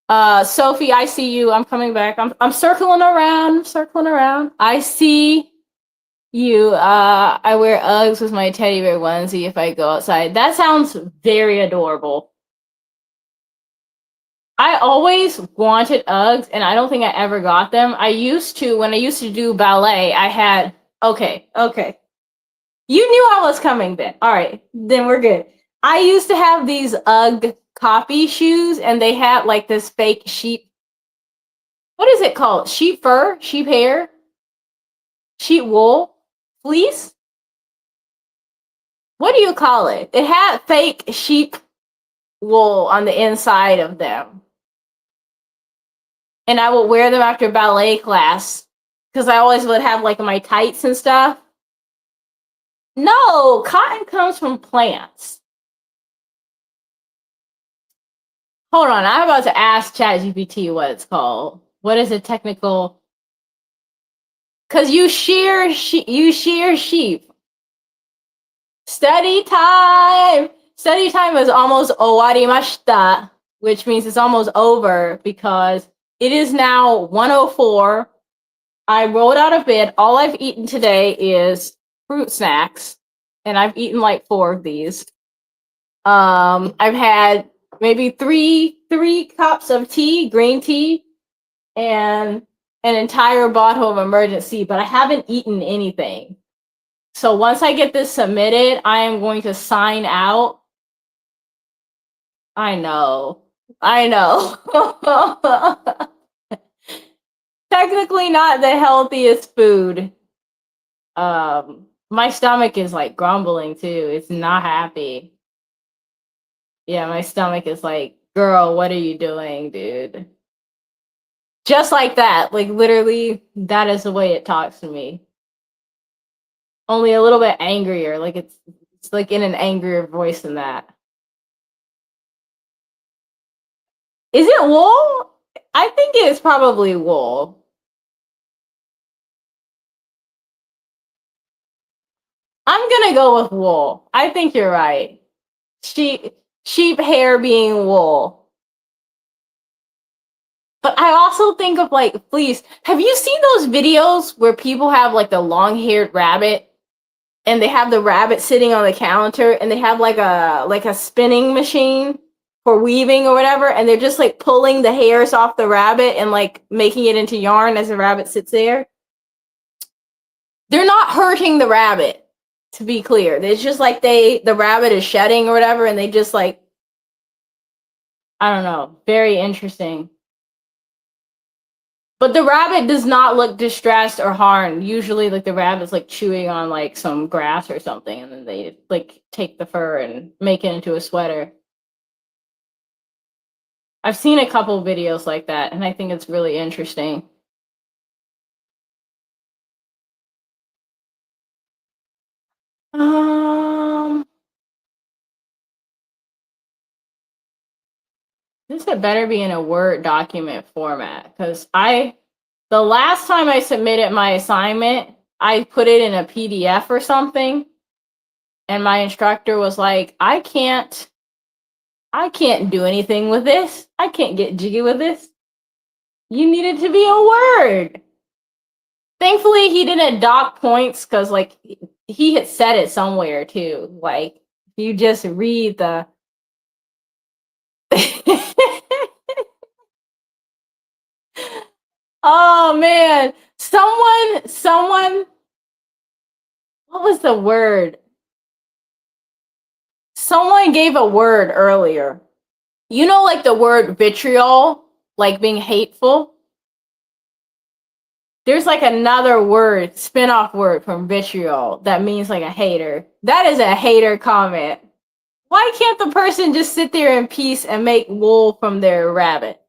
A: Sophie, I see you. I'm coming back. I'm circling around. I see you. I wear Uggs with my teddy bear onesie if I go outside. That sounds very adorable. I always wanted Uggs, and I don't think I ever got them. When I used to do ballet, I had. Okay. You knew I was coming then. All right, then we're good. I used to have these Ugg copy shoes, and they had like this fake sheep. What is it called? Sheep fur? Sheep hair? Sheep wool? Fleece? What do you call it? It had fake sheep wool on the inside of them. And I would wear them after ballet class because I always would have like my tights and stuff. No, cotton comes from plants. Hold on, I'm about to ask ChatGPT what it's called. What is a technical? Because you shear sheep. Study time. Study time is almost owarimashita, which means it's almost over because it is now 1:04. I rolled out of bed. All I've eaten today is fruit snacks, and I've eaten like 4 of these. I've had maybe three cups of tea, green tea, and an entire bottle of Emergen-C, but I haven't eaten anything. So once I get this submitted, I am going to sign out. I know. technically not the healthiest food. My stomach is like grumbling too. It's not happy. Yeah, my stomach is like, girl, what are you doing, dude? Just like that. Like literally, that is the way it talks to me. Only a little bit angrier. Like it's like in an angrier voice than that. Is it wool? I think it's probably wool. I'm gonna go with wool. I think you're right. Sheep hair being wool. But I also think of like fleece. Have you seen those videos where people have like the long-haired rabbit and they have the rabbit sitting on the counter and they have like a spinning machine for weaving or whatever, and they're just like pulling the hairs off the rabbit and like making it into yarn as the rabbit sits there? They're not hurting the rabbit, to be clear. It's just like the rabbit is shedding or whatever, and they just like, I don't know, very interesting. But the rabbit does not look distressed or harmed. Usually, like the rabbit's like chewing on like some grass or something, and then they like take the fur and make it into a sweater. I've seen a couple videos like that, and I think it's really interesting. Um, this had better be in a Word document format because the last time I submitted my assignment, I put it in a PDF or something, and my instructor was like, I can't do anything with this. I can't get jiggy with this. You need it to be a Word. Thankfully, he didn't dock points because, like, he had said it somewhere too. Like, you just read the. Oh man, someone. What was the word? Someone gave a word earlier. You know, like the word vitriol, like being hateful. There's like another word, spin-off word from vitriol that means like a hater. That is a hater comment. Why can't the person just sit there in peace and make wool from their rabbit?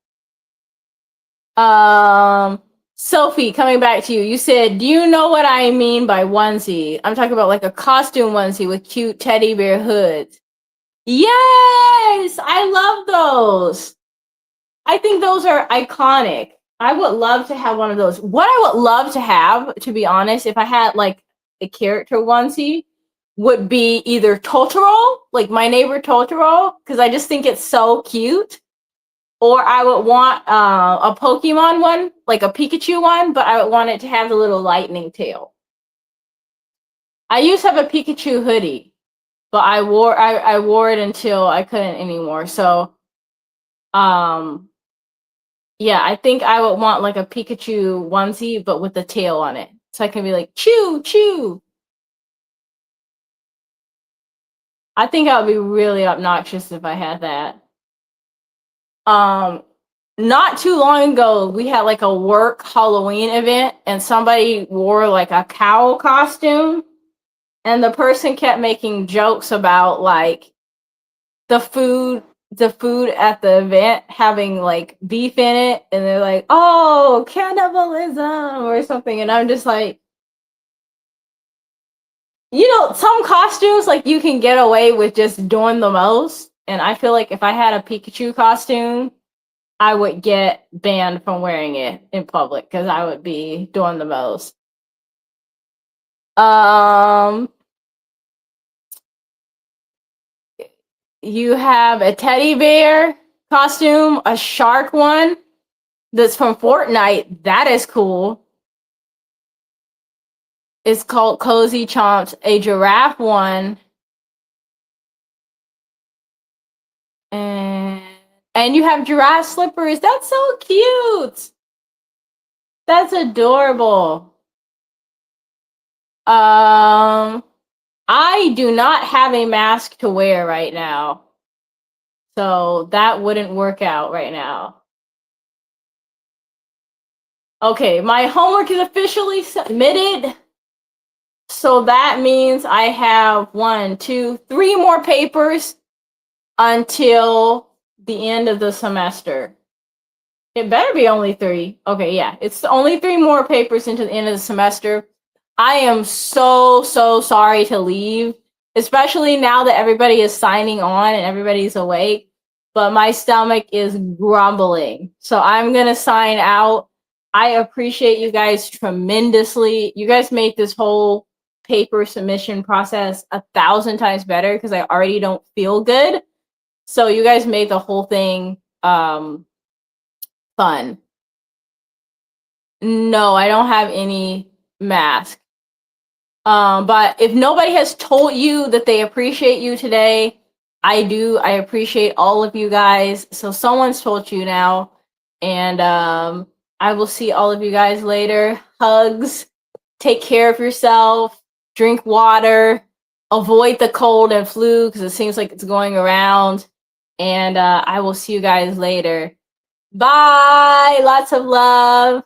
A: Sophie, coming back to you, you said, do you know what I mean by onesie? I'm talking about like a costume onesie with cute teddy bear hoods. Yes, I love those. I think those are iconic. I would love to have one of those. What I would love to have, to be honest, if I had like a character onesie, would be either Totoro, like my neighbor Totoro, because I just think it's so cute. Or I would want a Pokemon one, like a Pikachu one, but I would want it to have the little lightning tail. I used to have a Pikachu hoodie, but I wore it until I couldn't anymore. So yeah, I think I would want like a Pikachu onesie, but with a tail on it. So I can be like, choo, choo. I think I would be really obnoxious if I had that. Not too long ago, we had like a work Halloween event and somebody wore like a cow costume. And the person kept making jokes about like the food at the event having like beef in it, and they're like, oh, cannibalism or something, and I'm just like, some costumes like you can get away with just doing the most, and I feel like if I had a Pikachu costume, I would get banned from wearing it in public because I would be doing the most. You have a teddy bear costume, a shark one that's from Fortnite. That is cool. It's called Cozy Chomps. A giraffe one. And you have giraffe slippers. That's so cute. That's adorable. I do not have a mask to wear right now. So that wouldn't work out right now. Okay, my homework is officially submitted. So that means I have 1, 2, 3 more papers until the end of the semester. It better be only 3. Okay, yeah. It's only 3 more papers into the end of the semester. I am so sorry to leave, especially now that everybody is signing on and everybody's awake, but my stomach is grumbling. So I'm going to sign out. I appreciate you guys tremendously. You guys made this whole paper submission process 1,000 times better because I already don't feel good. So you guys made the whole thing fun. No, I don't have any mask. But if nobody has told you that they appreciate you today, I do. I appreciate all of you guys. So someone's told you now. And I will see all of you guys later. Hugs. Take care of yourself. Drink water. Avoid the cold and flu because it seems like it's going around. And I will see you guys later. Bye. Lots of love.